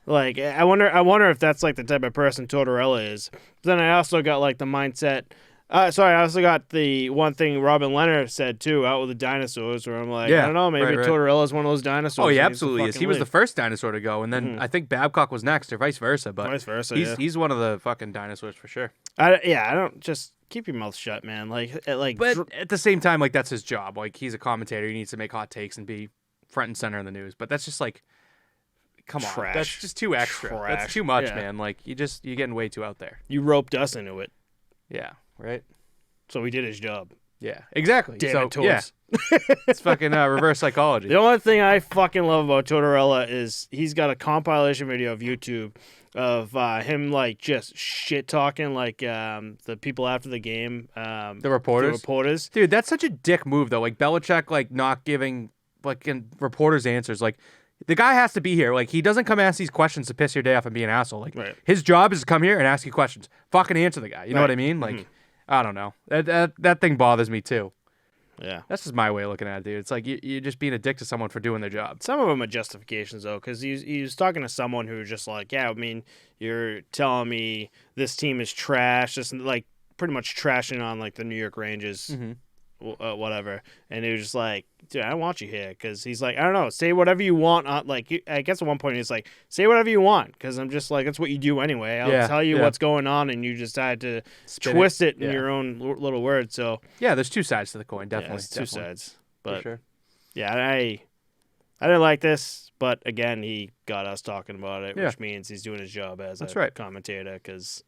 Like, I wonder if that's like the type of person Tortorella is. But then I also got like the mindset. I also got the one thing Robin Leonard said, too, out with the dinosaurs, where I'm like, I don't know, maybe Tortorella's one of those dinosaurs. Oh, he absolutely is. He was the first dinosaur to go, and then I think Babcock was next, or vice versa. But he's one of the fucking dinosaurs for sure. I don't just keep your mouth shut, man. But at the same time, like, that's his job. Like, he's a commentator. He needs to make hot takes and be front and center in the news. But that's just like, come on. That's just too extra. That's too much, man. Like, you're getting way too out there. You roped us into it. Yeah. Right? So he did his job. Yeah, exactly. Damn it, Torts. Yeah. It's fucking reverse psychology. The only thing I fucking love about Tortorella is he's got a compilation video of YouTube of him, like, just shit-talking, like, the people after the game. The reporters? Dude, that's such a dick move, though. Like, Belichick, like, not giving, like, reporters answers. Like, the guy has to be here. Like, he doesn't come ask these questions to piss your day off and be an asshole. Like, his job is to come here and ask you questions. Fucking answer the guy. You know what I mean? Like, I don't know. That thing bothers me, too. Yeah. That's just my way of looking at it, dude. It's like you're just being a dick to someone for doing their job. Some of them are justifications, though, because he was talking to someone who was just like, yeah, I mean, you're telling me this team is trash, just like pretty much trashing on like the New York Rangers, whatever. And he was just like, dude, I don't want you here, because he's like, I don't know, say whatever you want. Like, I guess at one point he's like, say whatever you want, because I'm just like, that's what you do anyway. I'll tell you what's going on, and you decide to twist it in your own little words. So yeah, there's two sides to the coin, definitely. Two sides, but for sure. Yeah, I didn't like this, but again, he got us talking about it, which means he's doing his job as a commentator, because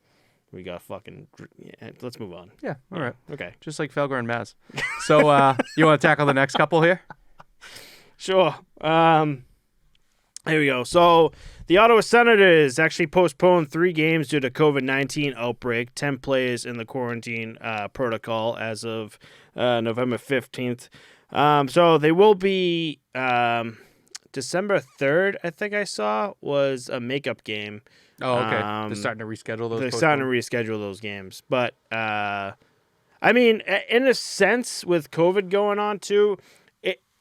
we got fucking... Yeah, let's move on. Yeah, all right. Okay. Just like Felger and Maz. So, you want to tackle the next couple here? Sure. Here we go. So, the Ottawa Senators actually postponed 3 games due to COVID-19 outbreak, 10 players in the quarantine protocol as of November 15th. So, they will be... December 3rd, I think I saw, was a makeup game. Oh, okay. They're starting to reschedule those. They're starting to reschedule those games. But, I mean, in a sense, with COVID going on, too,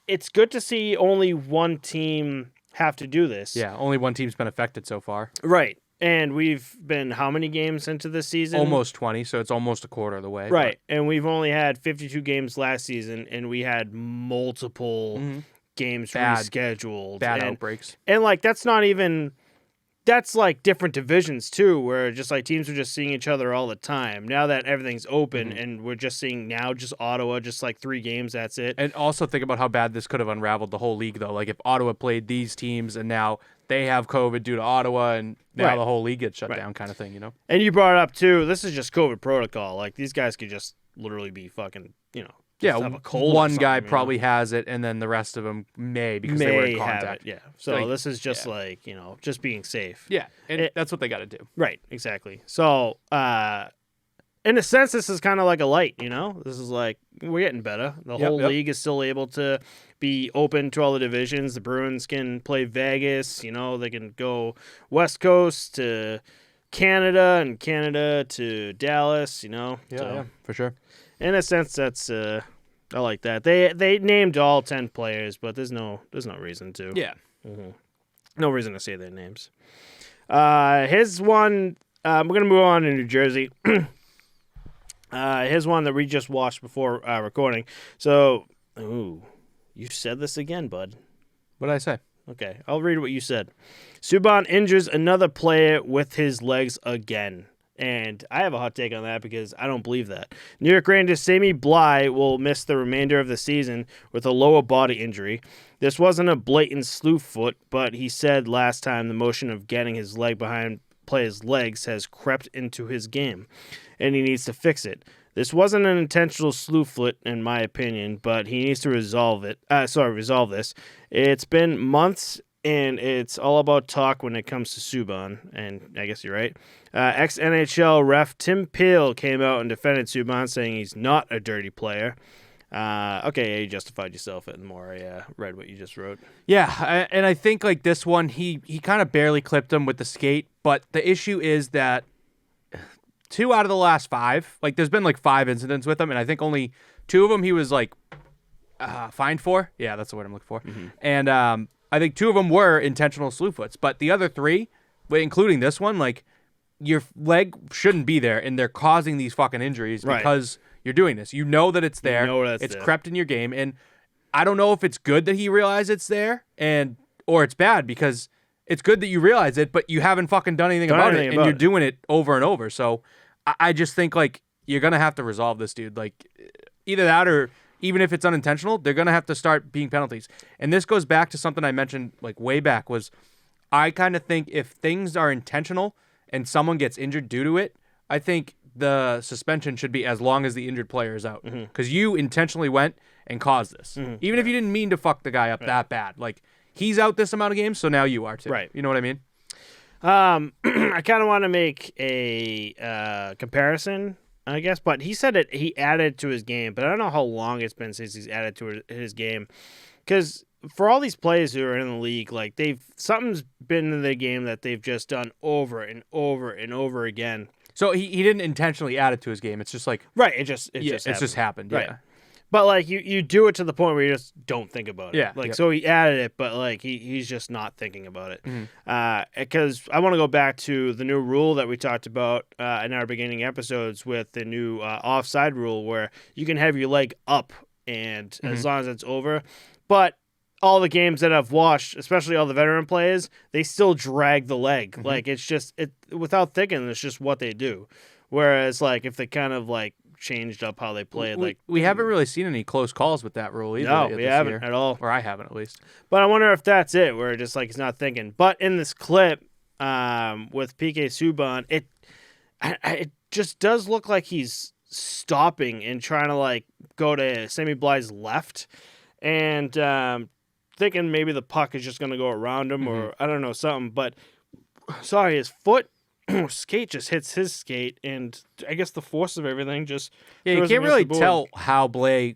it's good to see only one team have to do this. Yeah, only one team's been affected so far. Right. And we've been how many games into this season? Almost 20, so it's almost a quarter of the way. Right. But... And we've only had 52 games last season, and we had multiple... games rescheduled. Bad outbreaks. And, like, that's not even... That's, like, different divisions, too, where just, like, teams are just seeing each other all the time. Now that everything's open and we're just seeing now just Ottawa, just, like, 3 games, that's it. And also think about how bad this could have unraveled the whole league, though. Like, if Ottawa played these teams and now they have COVID due to Ottawa and now the whole league gets shut down kind of thing, you know? And you brought it up, too, this is just COVID protocol. Like, these guys could just literally be fucking, you know, yeah, one guy probably has it, and then the rest of them may because they were in contact. Yeah, so this is just like, you know, just being safe. Yeah, and that's what they got to do. Right, exactly. So, in a sense, this is kind of like a light, you know? This is like, we're getting better. The whole league is still able to be open to all the divisions. The Bruins can play Vegas, you know, they can go West Coast to Canada and Canada to Dallas, you know? Yeah, for sure. In a sense, that's I like that. They named all 10 players, but there's no reason to. Yeah. No reason to say their names. Here's one. We're gonna move on to New Jersey. Here's one that we just watched before recording. So, you said this again, bud. What did I say? Okay, I'll read what you said. Subban injures another player with his legs again. And I have a hot take on that because I don't believe that. New York Rangers' Sammy Bly will miss the remainder of the season with a lower body injury. This wasn't a blatant slew foot, but he said last time the motion of getting his leg behind players' legs has crept into his game, and he needs to fix it. This wasn't an intentional slew foot, in my opinion, but he needs to resolve this. It's been months, and it's all about talk when it comes to Subban, and I guess you're right. Ex-NHL ref Tim Peel came out and defended Subban, saying he's not a dirty player. Okay, you justified yourself it the more I read what you just wrote. Yeah, and I think like this one, he kind of barely clipped him with the skate, but the issue is that 2 out of the last 5, like there's been like 5 incidents with him, and I think only 2 of them he was like fined for. Yeah, that's the word I'm looking for. Mm-hmm. And I think 2 of them were intentional slew foots, but the other 3, including this one, like your leg shouldn't be there, and they're causing these fucking injuries because you're doing this. You know that it's there. It's crept in your game, and I don't know if it's good that he realized it's there, or it's bad because it's good that you realize it, but you haven't fucking done anything about it, and you're doing it over and over. So I just think like you're gonna have to resolve this, dude. Like either that or even if it's unintentional, they're gonna have to start being penalties. And this goes back to something I mentioned like way back was I kind of think if things are intentional and someone gets injured due to it, I think the suspension should be as long as the injured player is out because you intentionally went and caused this, even if you didn't mean to fuck the guy up that bad. Like he's out this amount of games, so now you are too. Right. You know what I mean? I kind of want to make a comparison, I guess, but he said that he added to his game, but I don't know how long it's been since he's added to his game, because for all these players who are in the league, like something's been in their game that they've just done over and over and over again. So he didn't intentionally add it to his game. It's just like it just happened. Right. Yeah. But like you do it to the point where you just don't think about it. Yeah. Like so he added it, but like he's just not thinking about it. Because I want to go back to the new rule that we talked about in our beginning episodes with the new offside rule, where you can have your leg up and as long as it's over, but all the games that I've watched, especially all the veteran players, they still drag the leg. Like it's just without thinking, it's just what they do. Whereas like if they kind of like changed up how they play it, like we haven't really seen any close calls with that rule either. No, we haven't at all. Or I haven't at least. But I wonder if that's it, where just like he's not thinking. But in this clip with PK Subban, it just does look like he's stopping and trying to like go to Sammy Blythe's left, and thinking maybe the puck is just going to go around him or I don't know, something. But sorry, his foot skate just hits his skate, and I guess the force of everything just you can't really tell how Bly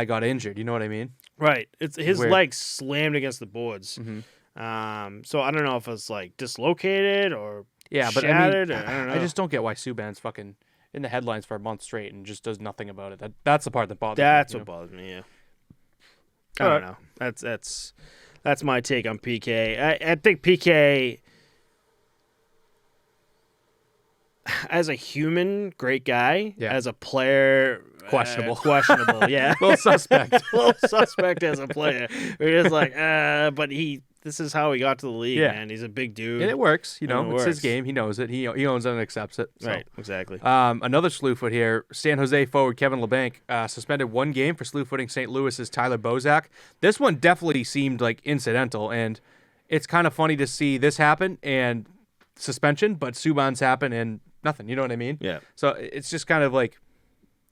got injured. You know what I mean? Right. It's his leg slammed against the boards. So I don't know if it's like dislocated or shattered. But I don't know. I just don't get why Subban's fucking in the headlines for a month straight and just does nothing about it. That's the part that bothers me. That's what bothers me. Yeah. I don't know. That's my take on PK. I think PK, as a human, great guy. Yeah. As a player, questionable. Yeah, little suspect. As a player. We're just like, but this is how he got to the league, man. He's a big dude. And it works, it's his game. He knows it. He owns it and accepts it. So. Right, exactly. Another slew foot here. San Jose forward Kevin Labanc suspended 1 game for slew footing St. Louis's Tyler Bozak. This one definitely seemed like incidental, and it's kind of funny to see this happen and suspension, but Subban's happen and nothing. You know what I mean? Yeah. So it's just kind of like,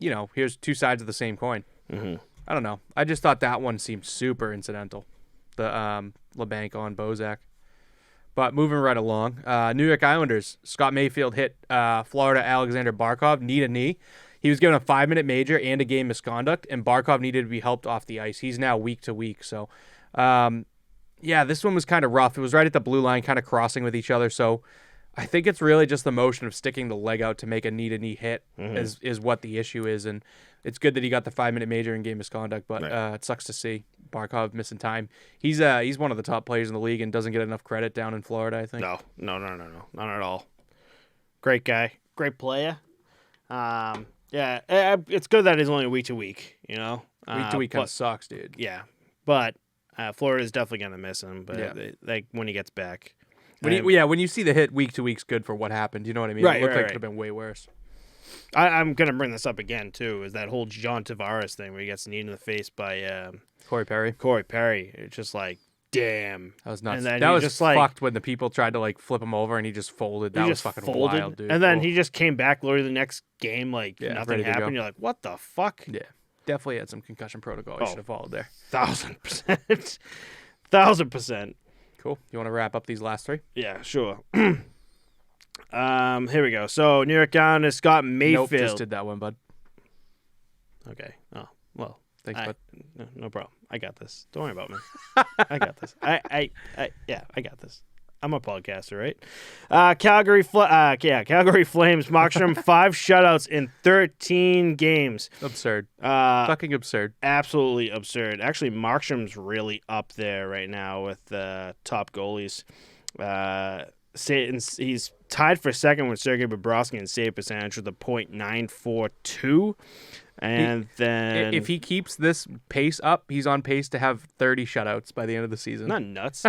here's 2 sides of the same coin. I don't know. I just thought that one seemed super incidental. The LeBanc on Bozak. But moving right along, New York Islanders, Scott Mayfield hit Florida Alexander Barkov knee to knee. He was given a 5-minute major and a game misconduct, and Barkov needed to be helped off the ice. He's now week to week. So, this one was kind of rough. It was right at the blue line, kind of crossing with each other. So I think it's really just the motion of sticking the leg out to make a knee-to-knee hit is what the issue is. And it's good that he got the 5-minute major and game misconduct, but it sucks to see Barkov missing time. He's one of the top players in the league and doesn't get enough credit down in Florida, I think. No, not at all. Great guy, great player. It's good that he's only week to week, Week to week kind of sucks, dude. Yeah, but Florida's definitely going to miss him, but when he gets back. When you see the hit week to week's good for what happened. You know what I mean? Right, it looked like it could have been way worse. I'm going to bring this up again, too, is that whole John Tavares thing where he gets kneed in the face by Corey Perry. It's just like, damn. That was nuts. And then that was just, fucked when the people tried to like flip him over and he just folded. That was fucking wild, dude. And then he just came back literally the next game like nothing happened. You're like, what the fuck? Yeah, definitely had some concussion protocol. He should have followed there. 1,000%. 1,000%. Cool. You want to wrap up these last three? Yeah, sure. Here we go. So New York Islanders, Scott Mayfield. Nope, just did that one, bud. Okay. Oh, well. Thanks, bud. No problem. I got this. Don't worry about me. I got this. I got this. I'm a podcaster, right? Calgary Flames, Markstrom, 5 shutouts in 13 games. Absurd. Fucking absurd. Absolutely absurd. Actually, Markstrom's really up there right now with top goalies. He's tied for second with Sergei Bobrovsky in save percentage with a .942. And then if he keeps this pace up, he's on pace to have 30 shutouts by the end of the season. Not nuts.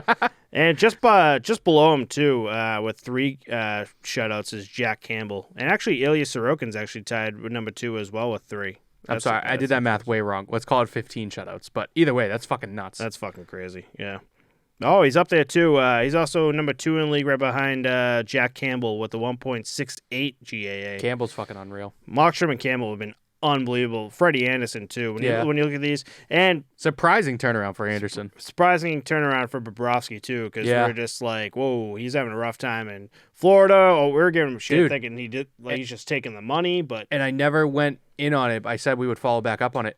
And just below him too, with 3 shutouts is Jack Campbell, and actually Ilya Sorokin's actually tied with number 2 as well with 3. I'm sorry, I did that math way wrong. Let's call it 15 shutouts, but either way, that's fucking nuts. That's fucking crazy. Yeah. Oh, he's up there too. He's also number 2 in the league, right behind Jack Campbell with the 1.68 GAA. Campbell's fucking unreal. Markstrom and Campbell have been unbelievable. Freddie Anderson too. When you look at these, and surprising turnaround for Anderson. Surprising turnaround for Bobrovsky too, because we're just like, whoa, he's having a rough time in Florida. Oh, we're giving him shit, thinking he's just taking the money, but I never went in on it. I said we would follow back up on it.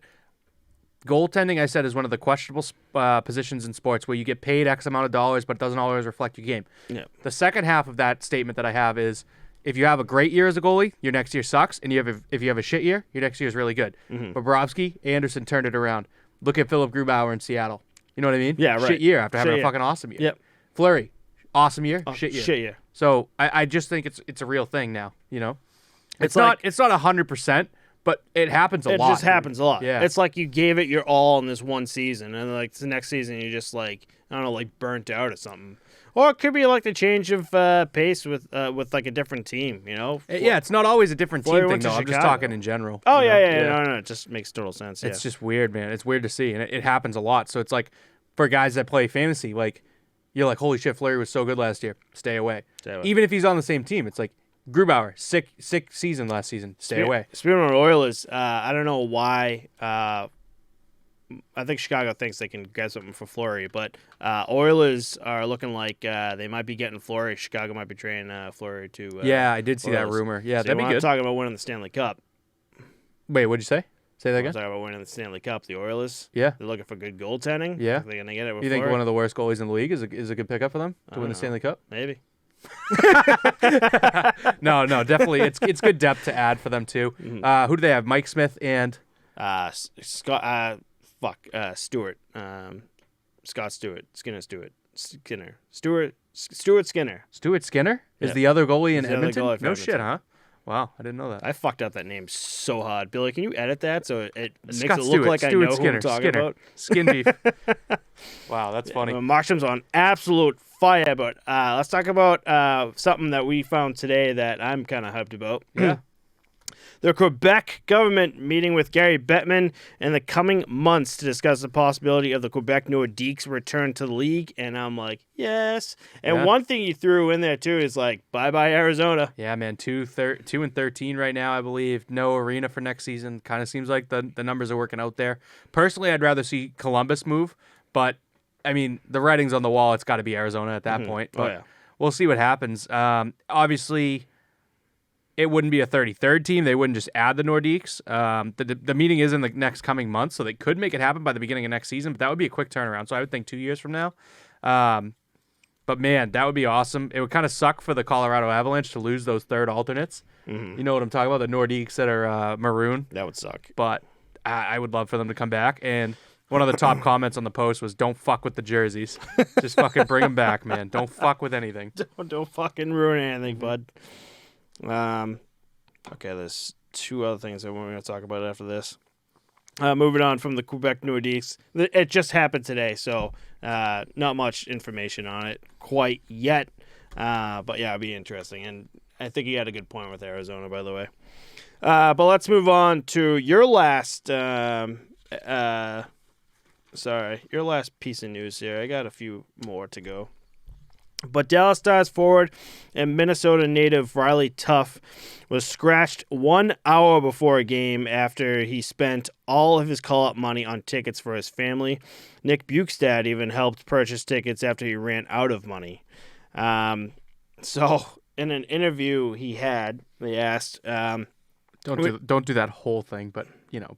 Goaltending, I said, is one of the questionable positions in sports where you get paid X amount of dollars, but it doesn't always reflect your game. Yeah. The second half of that statement that I have is, if you have a great year as a goalie, your next year sucks, and if you have a shit year, your next year is really good. Mm-hmm. Bobrovsky, Anderson turned it around. Look at Philip Grubauer in Seattle. You know what I mean? Yeah, right. Shit year after having a fucking awesome year. Yep. Fleury, awesome year, shit year. Shit year. So I just think it's a real thing now. You know, it's like, not 100%, but it happens a lot. It just happens a lot. Yeah. It's like you gave it your all in this one season, and like the next season you just like, I don't know, like burnt out or something. Or it could be like the change of pace with like a different team, you know? Yeah, it's not always a different team thing, though. I'm just talking in general. Oh, yeah. No, it just makes total sense. It's just weird, man. It's weird to see, and it happens a lot. So it's like, for guys that play fantasy, like, you're like, holy shit, Fleury was so good last year. Stay away. Even if he's on the same team, it's like, Grubauer, sick season last season. Stay away. Speaking of Oilers, I don't know why. I think Chicago thinks they can get something for Fleury, but Oilers are looking like they might be getting Fleury. Chicago might be trading Fleury to. Yeah, I did see that rumor. Yeah, that'd be good. Talking about winning the Stanley Cup. Wait, what'd you say? Say that again. Talking about winning the Stanley Cup. The Oilers. Yeah, they're looking for good goaltending. Yeah, they're gonna get it. With you Fleury? Think one of the worst goalies in the league is a good pickup for them to win the Stanley Cup? Maybe. No, definitely. It's good depth to add for them too. Mm-hmm. Who do they have? Mike Smith and Scott. Stewart. Scott Stewart. Skinner. Stuart Skinner. Stuart Skinner is the other goalie in Edmonton. No Edmonton. Shit, huh? Wow, I didn't know that. I fucked up that name so hard. Billy, can you edit that so it makes Scott it look Stewart, like Stuart I know Skinner, who I'm talking about? Skin beef. Wow, that's funny. Markstrom's on absolute fire, but let's talk about something that we found today that I'm kind of hyped about. Yeah. The Quebec government meeting with Gary Bettman in the coming months to discuss the possibility of the Quebec Nordiques return to the league. And I'm like, yes. And one thing you threw in there, too, is like, bye-bye, Arizona. Yeah, man, 2-13 right now, I believe. No arena for next season. Kind of seems like the numbers are working out there. Personally, I'd rather see Columbus move. But, I mean, the writing's on the wall. It's got to be Arizona at that point. But we'll see what happens. Obviously, it wouldn't be a 33rd team. They wouldn't just add the Nordiques. The meeting is in the next coming months, so they could make it happen by the beginning of next season, but that would be a quick turnaround. So I would think 2 years from now. But, man, that would be awesome. It would kind of suck for the Colorado Avalanche to lose those third alternates. Mm-hmm. You know what I'm talking about, the Nordiques that are maroon. That would suck. But I would love for them to come back. And one of the top comments on the post was, don't fuck with the jerseys. Just fucking bring them back, man. Don't fuck with anything. Don't fucking ruin anything, bud. Okay, there's 2 other things that we're going to talk about after this. Moving on from the Quebec Nordiques. It just happened today, so not much information on it quite yet. But yeah, it'll be interesting. And I think he had a good point with Arizona, by the way. But let's move on to your last Sorry, your last piece of news here. I got a few more to go. But Dallas Stars forward and Minnesota native Riley Tuff was scratched 1 hour before a game after he spent all of his call-up money on tickets for his family. Nick Bjugstad even helped purchase tickets after he ran out of money. So in an interview he had, they asked... Don't do that whole thing, but,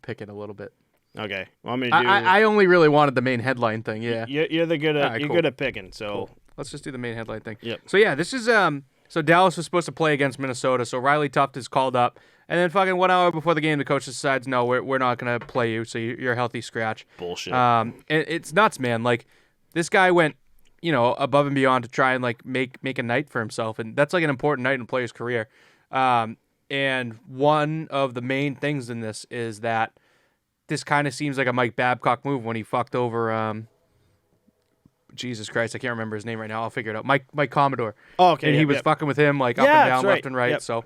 pick it a little bit. Okay. Want me to do... I only really wanted the main headline thing, yeah. You're good at picking, so... Cool. Let's just do the main headline thing. Yep. So, yeah, this is... So Dallas was supposed to play against Minnesota, so Riley Tuft is called up. And then fucking 1 hour before the game, the coach decides, no, we're not going to play you, so you're a healthy scratch. Bullshit. It's nuts, man. Like, this guy went, above and beyond to try and, like, make a night for himself. And that's, like, an important night in a player's career. And one of the main things in this is that this kind of seems like a Mike Babcock move when he fucked over... Jesus Christ, I can't remember his name right now. I'll figure it out. Mike Commodore. Oh, okay. And he was fucking with him like up and down, left and right. Yep. So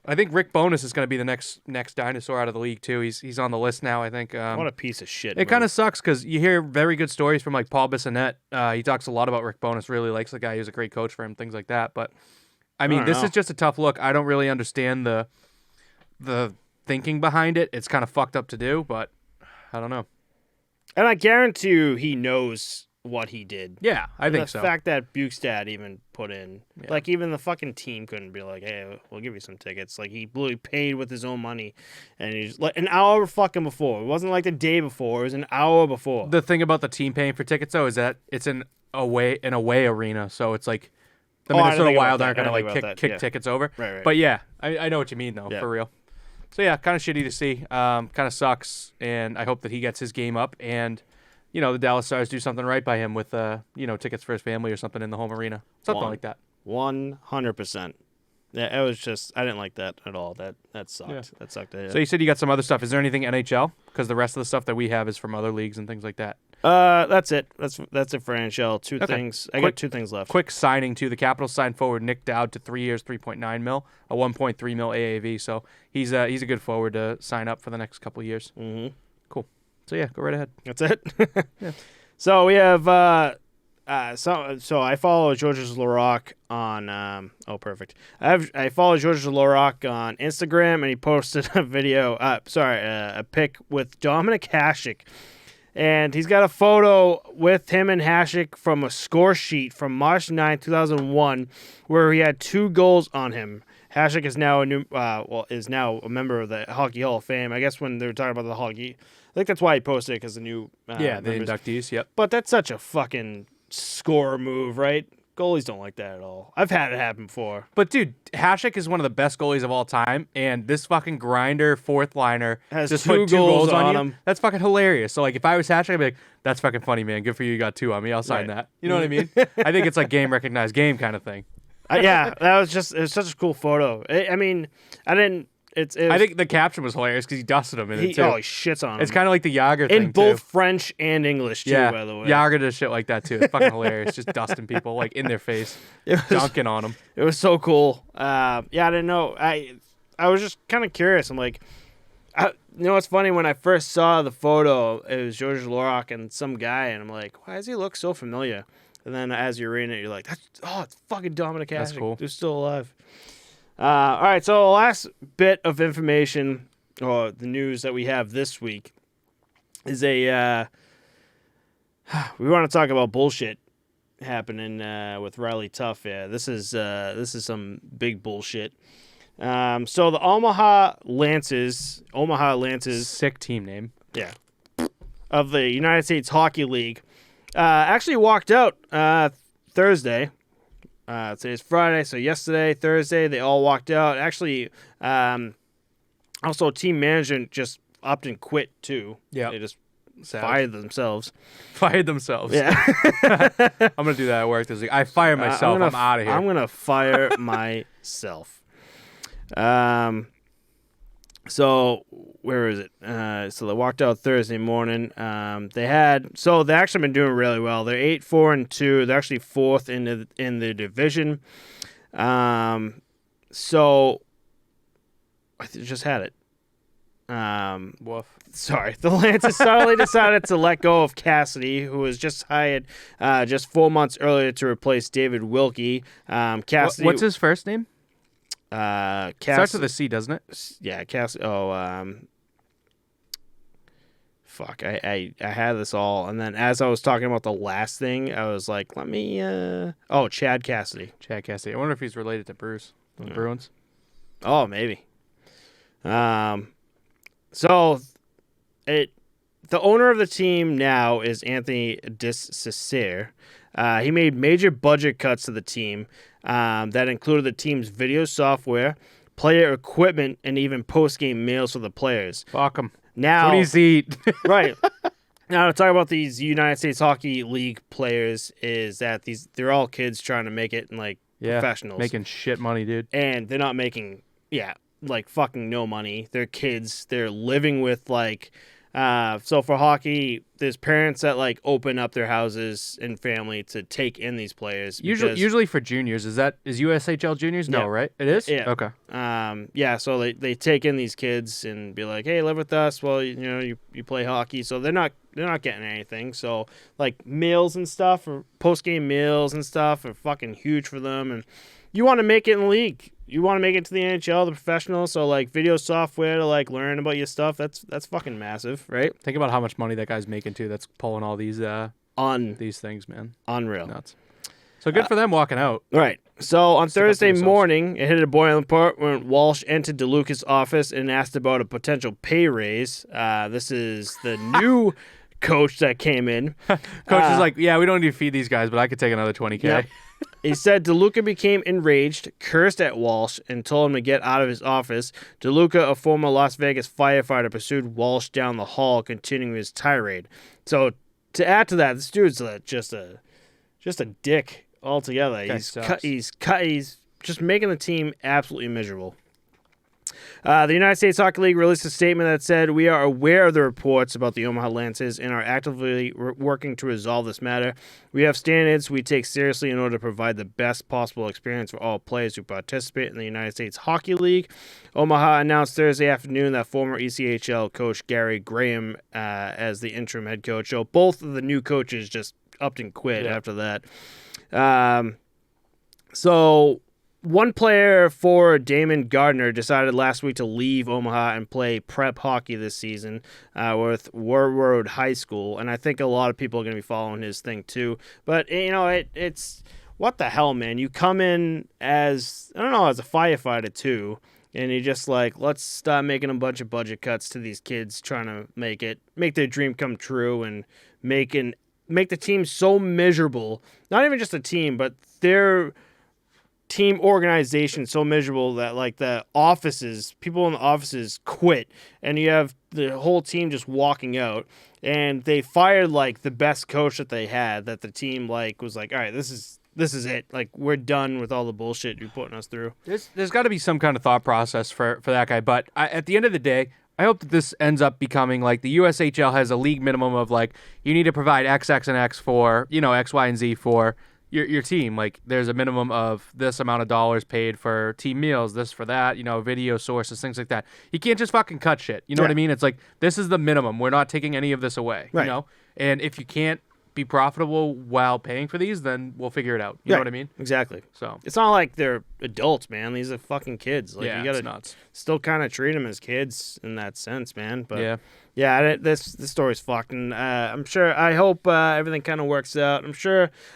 I think Rick Bowness is going to be the next dinosaur out of the league too. He's on the list now, I think. What a piece of shit. It kind of sucks because you hear very good stories from like Paul Bissonnette. He talks a lot about Rick Bowness, really likes the guy. He was a great coach for him, things like that. But I mean, this is just a tough look. I don't really understand the thinking behind it. It's kind of fucked up to do, but I don't know. And I guarantee you he knows what he did. Yeah, I think so. The fact that Bjugstad even put in, like even the fucking team couldn't be like, hey, we'll give you some tickets. Like he literally paid with his own money, and he's like an hour fucking before. It wasn't like the day before. It was an hour before. The thing about the team paying for tickets though is that it's an away arena, so it's like the Minnesota Wild aren't gonna like kick tickets over. Right. But yeah, I know what you mean though, yeah. for real. So yeah, kind of shitty to see. Kind of sucks, and I hope that he gets his game up and. The Dallas Stars do something right by him with, tickets for his family or something in the home arena. Something like that. 100%. Yeah, it was just, I didn't like that at all. That sucked. Yeah. That sucked. So you said you got some other stuff. Is there anything NHL? Because the rest of the stuff that we have is from other leagues and things like that. That's it. That's it for NHL. Two things. I got 2 things left. Quick signing, too. The Capitals signed forward Nick Dowd to 3 years, $3.9 million, a $1.3 million AAV. So he's a good forward to sign up for the next couple of years. Mm-hmm. Cool. So yeah, go right ahead. That's it. Yeah. So we have so I follow Georges Larac on perfect. I follow Georges Larac on Instagram, and he posted a video. A pic with Dominic Hasek, and he's got a photo with him and Hasek from a score sheet from March 9, 2001, where he had 2 goals on him. Hasek is now is now a member of the Hockey Hall of Fame. I guess when they were talking about the hockey, I think that's why he posted it, because the new the inductees. Yep. But that's such a fucking score move, right? Goalies don't like that at all. I've had it happen before. But dude, Hasek is one of the best goalies of all time, and this fucking grinder fourth liner has just 2 put 2 goals on him. You. That's fucking hilarious. So like, if I was Hasek, I'd be like, "That's fucking funny, man. Good for you. You got 2 on me. I'll sign that." You know what I mean? I think it's like game recognized game kind of thing. Yeah, it was such a cool photo. I think the caption was hilarious because he dusted him in it too. Oh, he shits on him. It's kind of like the Yager thing in both French and English too. Yeah, by the way, Yager does shit like that too. It's fucking hilarious, just dusting people like in their face, dunking on them. It was so cool. I didn't know. I was just kind of curious. I'm like, it's funny when I first saw the photo, it was Georges Larac and some guy, and I'm like, why does he look so familiar? And then as you're reading it, you're like, it's fucking Dominic Hasek. That's cool. They're still alive. All right, so the last bit of information, or the news that we have this week, is we want to talk about bullshit happening with Riley Tuff. Yeah, this is some big bullshit. So the Omaha Lancers, sick team name. Yeah, of the United States Hockey League. Actually walked out Thursday. Today's Friday, so yesterday, Thursday, they all walked out. Actually, also team management just upped and quit too. Yeah, they just fired themselves. Yeah. I'm gonna do that at work this week. I fire myself. I'm out of here. I'm gonna fire myself. So where is it? So they walked out Thursday morning. They actually been doing really well. They're 8-4-2. They're actually 4th in the division. So I just had it. Woof. Sorry, the Lancers suddenly decided to let go of Cassidy, who was just hired just 4 months earlier to replace David Wilkie. Cassidy, what's his first name? Starts with a C, doesn't it? Yeah, Cassidy. Fuck, I had this all, and then as I was talking about the last thing, I was like, let me. Chad Cassidy. Chad Cassidy. I wonder if he's related to Bruce, the Bruins. Oh, maybe. So the owner of the team now is Anthony Descessier. He made major budget cuts to the team that included the team's video software, player equipment, and even post-game meals for the players. Fuck them. Now, what do you eat? Right. Now, to talk about these United States Hockey League players is that they're all kids trying to make it in, professionals. Making shit money, dude. And they're not making, fucking no money. They're kids. They're living with, so for hockey, there's parents that, open up their houses and family to take in these players. Usually for juniors. Is USHL juniors? No, right? It is? Yeah. Okay. So they take in these kids and be like, hey, live with us while, you play hockey. So they're not getting anything. So, meals and stuff, or post-game meals and stuff are fucking huge for them. And you want to make it in the league. You want to make it to the NHL, the professionals, so video software to learn about your stuff. That's fucking massive, right? Think about how much money that guy's making too. That's pulling all these these things, man. Unreal. Nuts. So good for them walking out. Right. So on Thursday morning, it hit a boiling point when Walsh entered DeLuca's office and asked about a potential pay raise. This is the new coach that came in. Coach is like, yeah, we don't need to feed these guys, but I could take another $20K. Yep. He said DeLuca became enraged, cursed at Walsh, and told him to get out of his office. DeLuca, a former Las Vegas firefighter, pursued Walsh down the hall, continuing his tirade. So to add to that, this dude's just a dick altogether. He's just making the team absolutely miserable. The United States Hockey League released a statement that said, we are aware of the reports about the Omaha Lancers and are actively working to resolve this matter. We have standards we take seriously in order to provide the best possible experience for all players who participate in the United States Hockey League. Omaha announced Thursday afternoon that former ECHL coach Gary Graham as the interim head coach. So both of the new coaches just upped and quit after that. So one player for Damon Gardner decided last week to leave Omaha and play prep hockey this season with Warroad High School, and I think a lot of people are going to be following his thing too. But it's what the hell, man? You come in as a firefighter too, and you just let's start making a bunch of budget cuts to these kids trying to make their dream come true, and make the team so miserable. Not even just a team, but their team organization so miserable that the people in the offices quit, and you have the whole team just walking out, and they fired the best coach that they had, that the team was all right, this is it, we're done with all the bullshit you're putting us through. There's got to be some kind of thought process for that guy, but at the end of the day, I hope that this ends up becoming the USHL has a league minimum of you need to provide X, X, and X for X, Y, and Z for your team. There's a minimum of this amount of dollars paid for team meals, this for that, video sources, things like that. You can't just fucking cut shit. You know what I mean? It's this is the minimum. We're not taking any of this away. Right. And if you can't be profitable while paying for these, then we'll figure it out. You know what I mean? Exactly. So it's not like they're adults, man. These are fucking kids. You gotta nuts. Still kind of treat them as kids in that sense, man. But yeah, this story's fucked, and I hope everything kind of works out.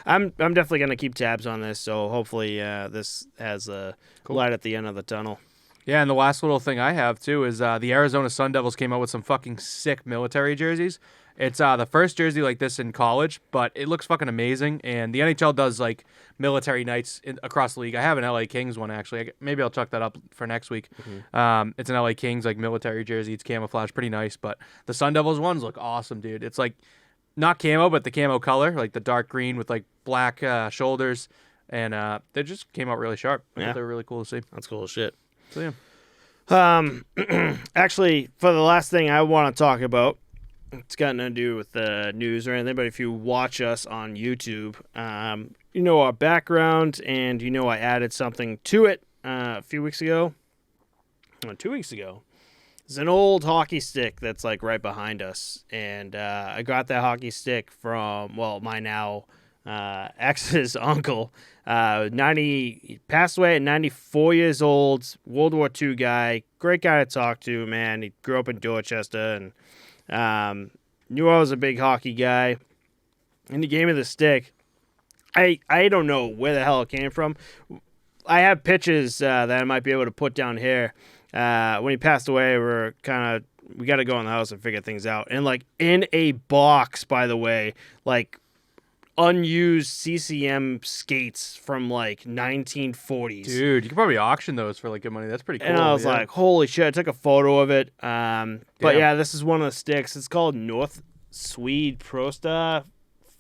I'm definitely gonna keep tabs on this, so hopefully this has a light at the end of the tunnel. Yeah, and the last little thing I have too is the Arizona Sun Devils came out with some fucking sick military jerseys. It's the first jersey like this in college, but it looks fucking amazing. And the NHL does military nights across the league. I have an LA Kings one actually. Maybe I'll chuck that up for next week. Mm-hmm. It's an LA Kings military jersey. It's camouflage, pretty nice. But the Sun Devils ones look awesome, dude. It's not camo, but the camo color, the dark green with black shoulders, and they just came out really sharp. Yeah, they're really cool to see. That's cool as shit. So yeah. Actually, for the last thing I want to talk about. It's got nothing to do with the news or anything, but if you watch us on YouTube, you know our background, and I added something to it a few weeks ago. 2 weeks ago. There's an old hockey stick that's like right behind us, and I got that hockey stick from my now ex's uncle. He passed away at 94 years old. World War II guy, great guy to talk to. Man, he grew up in Dorchester and knew I was a big hockey guy. And he gave me the stick. I don't know where the hell it came from. I have pictures that I might be able to put down here. When he passed away, we got to go in the house and figure things out. And like in a box, by the way, like unused CCM skates from like 1940s. Dude, you could probably auction those for like good money. That's pretty cool. And I was like, holy shit! I took a photo of it. But yeah, this is one of the sticks. It's called North Swede Prosta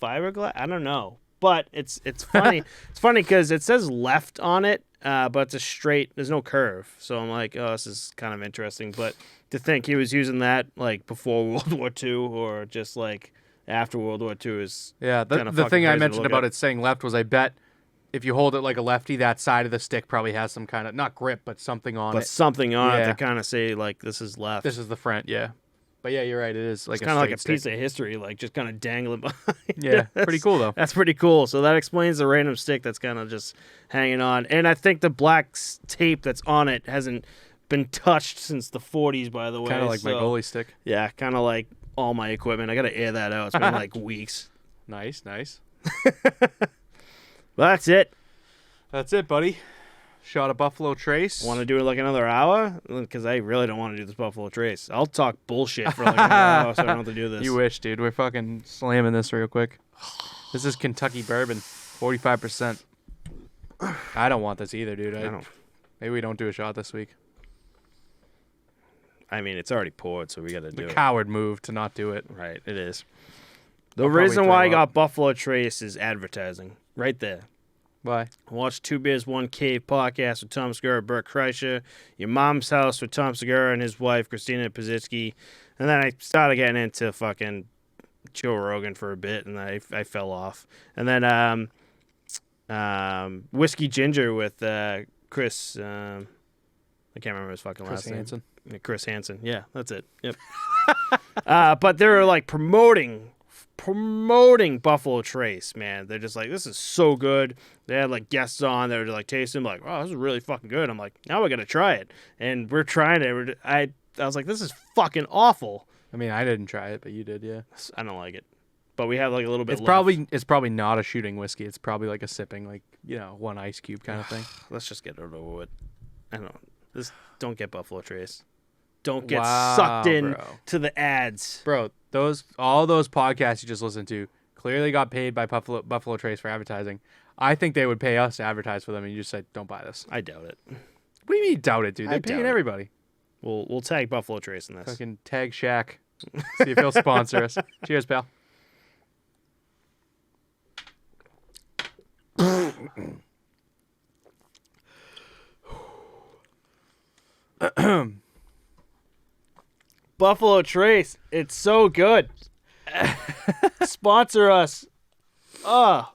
Fiberglass. I don't know. But it's funny. It's funny because it says left on it, but it's a straight. There's no curve. So I'm like, oh, this is kind of interesting. But to think he was using that like before World War II or just like after World War II is The thing I mentioned about it saying left was I bet if you hold it like a lefty, that side of the stick probably has some kind of not grip, but something on it. But something on it to kind of say like this is left. This is the front, yeah. But yeah, you're right. It is like it's kind of like a piece of history, like just kind of dangling behind. Yeah, pretty cool though. That's pretty cool. So that explains the random stick that's kind of just hanging on. And I think the black tape that's on it hasn't been touched since the 40s, by the way. Kind of like my goalie stick. Yeah, kind of like all my equipment. I got to air that out. It's been like weeks. Nice. Well, that's it. That's it, buddy. Shot a Buffalo Trace. Want to do it like another hour? Because I really don't want to do this Buffalo Trace. I'll talk bullshit for like another hour so I don't have to do this. You wish, dude. We're fucking slamming this real quick. This is Kentucky bourbon, 45%. I don't want this either, dude. Maybe we don't do a shot this week. I mean, it's already poured, so we got to do it. The coward move to not do it. Right, it is. The reason why I got Buffalo Trace is advertising. Right there. Why? Watch Two Beers, One Cave podcast with Tom Segura and Bert Kreischer. Your Mom's House with Tom Segura and his wife, Christina Pazitsky. And then I started getting into fucking Joe Rogan for a bit, and I fell off. And then Whiskey Ginger with Chris. I can't remember his fucking last name. Chris Hansen. Yeah, that's it. Yep. But they were like promoting Buffalo Trace, man. They're just like, this is so good. They had like guests on. They were like tasting, like, oh, this is really fucking good. I'm like, now we gotta try it, and we're trying it. I was like, this is fucking awful. I mean, I didn't try it, but you did, yeah. I don't like it, but we have like a little bit. It's probably not a shooting whiskey. It's probably like a sipping, like one ice cube kind of thing. Let's just get it over with. Don't get Buffalo Trace. Don't get sucked in to the ads. Bro, all those podcasts you just listened to clearly got paid by Buffalo Trace for advertising. I think they would pay us to advertise for them, and you just say, don't buy this. I doubt it. What do you mean doubt it, dude? They're paying everybody. We'll tag Buffalo Trace in this. Fucking tag Shaq. See if he'll sponsor us. Cheers, pal. Buffalo Trace, it's so good. Sponsor us. Oh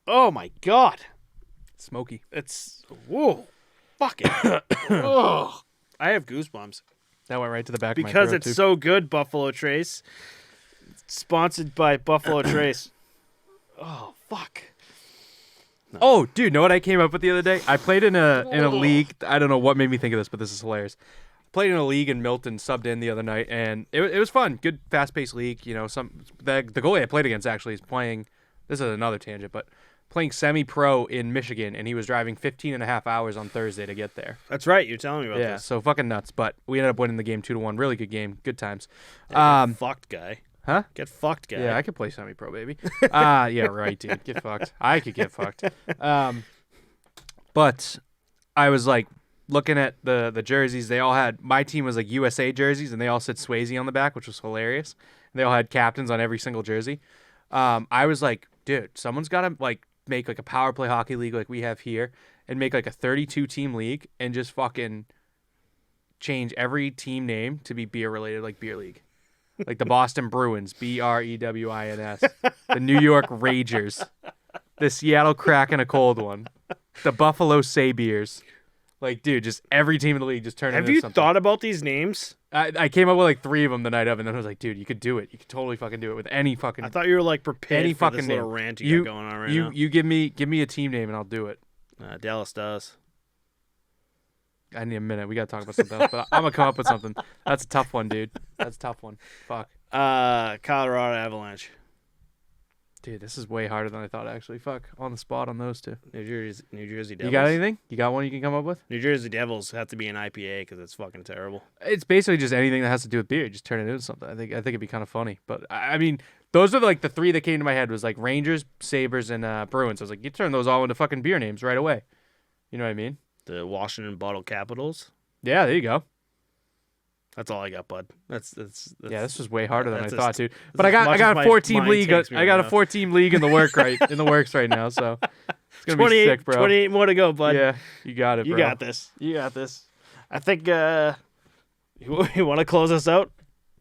my God. Smoky. It's whoa. Fuck it. Oh, I have goosebumps. That went right to the back of my throat, because it's so good, Buffalo Trace. Sponsored by Buffalo Trace. Oh, fuck. No. Oh, dude, know what I came up with the other day? I played in a league. I don't know what made me think of this, but this is hilarious. Played in a league in Milton, subbed in the other night, and it was fun. Good, fast-paced league. The goalie I played against actually is playing. This is another tangent, but playing semi-pro in Michigan, and he was driving 15 and a half hours on Thursday to get there. That's right. You're telling me about this. Yeah, so fucking nuts. But we ended up winning the game 2-1. Really good game. Good times. Get fucked, guy. Huh? Get fucked, guy. Yeah, I could play semi-pro, baby. Yeah, right, dude. Get fucked. I could get fucked. But I was like looking at the jerseys. They all had, my team was like USA jerseys, and they all said Swayze on the back, which was hilarious. And they all had captains on every single jersey. I was like, dude, someone's got to like make like a power play hockey league like we have here, and make like a 32 team league, and just fucking change every team name to be beer related, like beer league. Like the Boston Bruins, Brewins. The New York Ragers. The Seattle Kraken, a cold one. The Buffalo Sabres. Like, dude, just every team in the league just turn into something. Have you thought about these names? I came up with like 3 of them the night of, and then I was like, dude, you could do it. You could totally fucking do it with any fucking. I thought you were like prepared any for fucking this little rant you got going on right now. You give me a team name and I'll do it. Dallas does. I need a minute. We gotta talk about something else, but I'm gonna come up with something. That's a tough one, dude. That's a tough one. Fuck. Colorado Avalanche. Dude, this is way harder than I thought, actually. Fuck. On the spot on those 2. New Jersey Devils. You got anything? You got one you can come up with? New Jersey Devils have to be an IPA because it's fucking terrible. It's basically just anything that has to do with beer. Just turn it into something. I think it'd be kind of funny. But, I mean, those are like the 3 that came to my head was like Rangers, Sabres, and Bruins. I was like, you turn those all into fucking beer names right away. You know what I mean? The Washington Bottle Capitals. Yeah, there you go. That's all I got, bud. That's yeah. This was way harder than I thought, dude. But I got a 4-team league. I got a 4-team league in the works right now. So it's gonna be sick, bro. 28 more to go, bud. Yeah, you got it, bro. You got this. You got this. I think you want to close us out.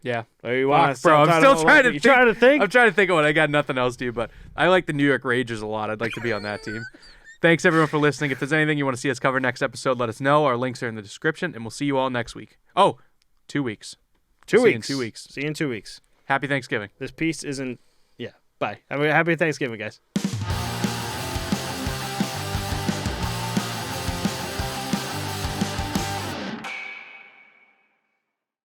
Yeah. Or you want to? Bro, I'm still trying to. You trying to think? I'm trying to think of what. I got nothing else, dude. But I like the New York Rangers a lot. I'd like to be on that team. Thanks everyone for listening. If there's anything you want to see us cover next episode, let us know. Our links are in the description, and we'll see you all next week. Oh, 2 weeks. 2 weeks. See you in 2 weeks. See you in 2 weeks. Happy Thanksgiving. This piece isn't. Yeah. Bye. Happy Thanksgiving, guys.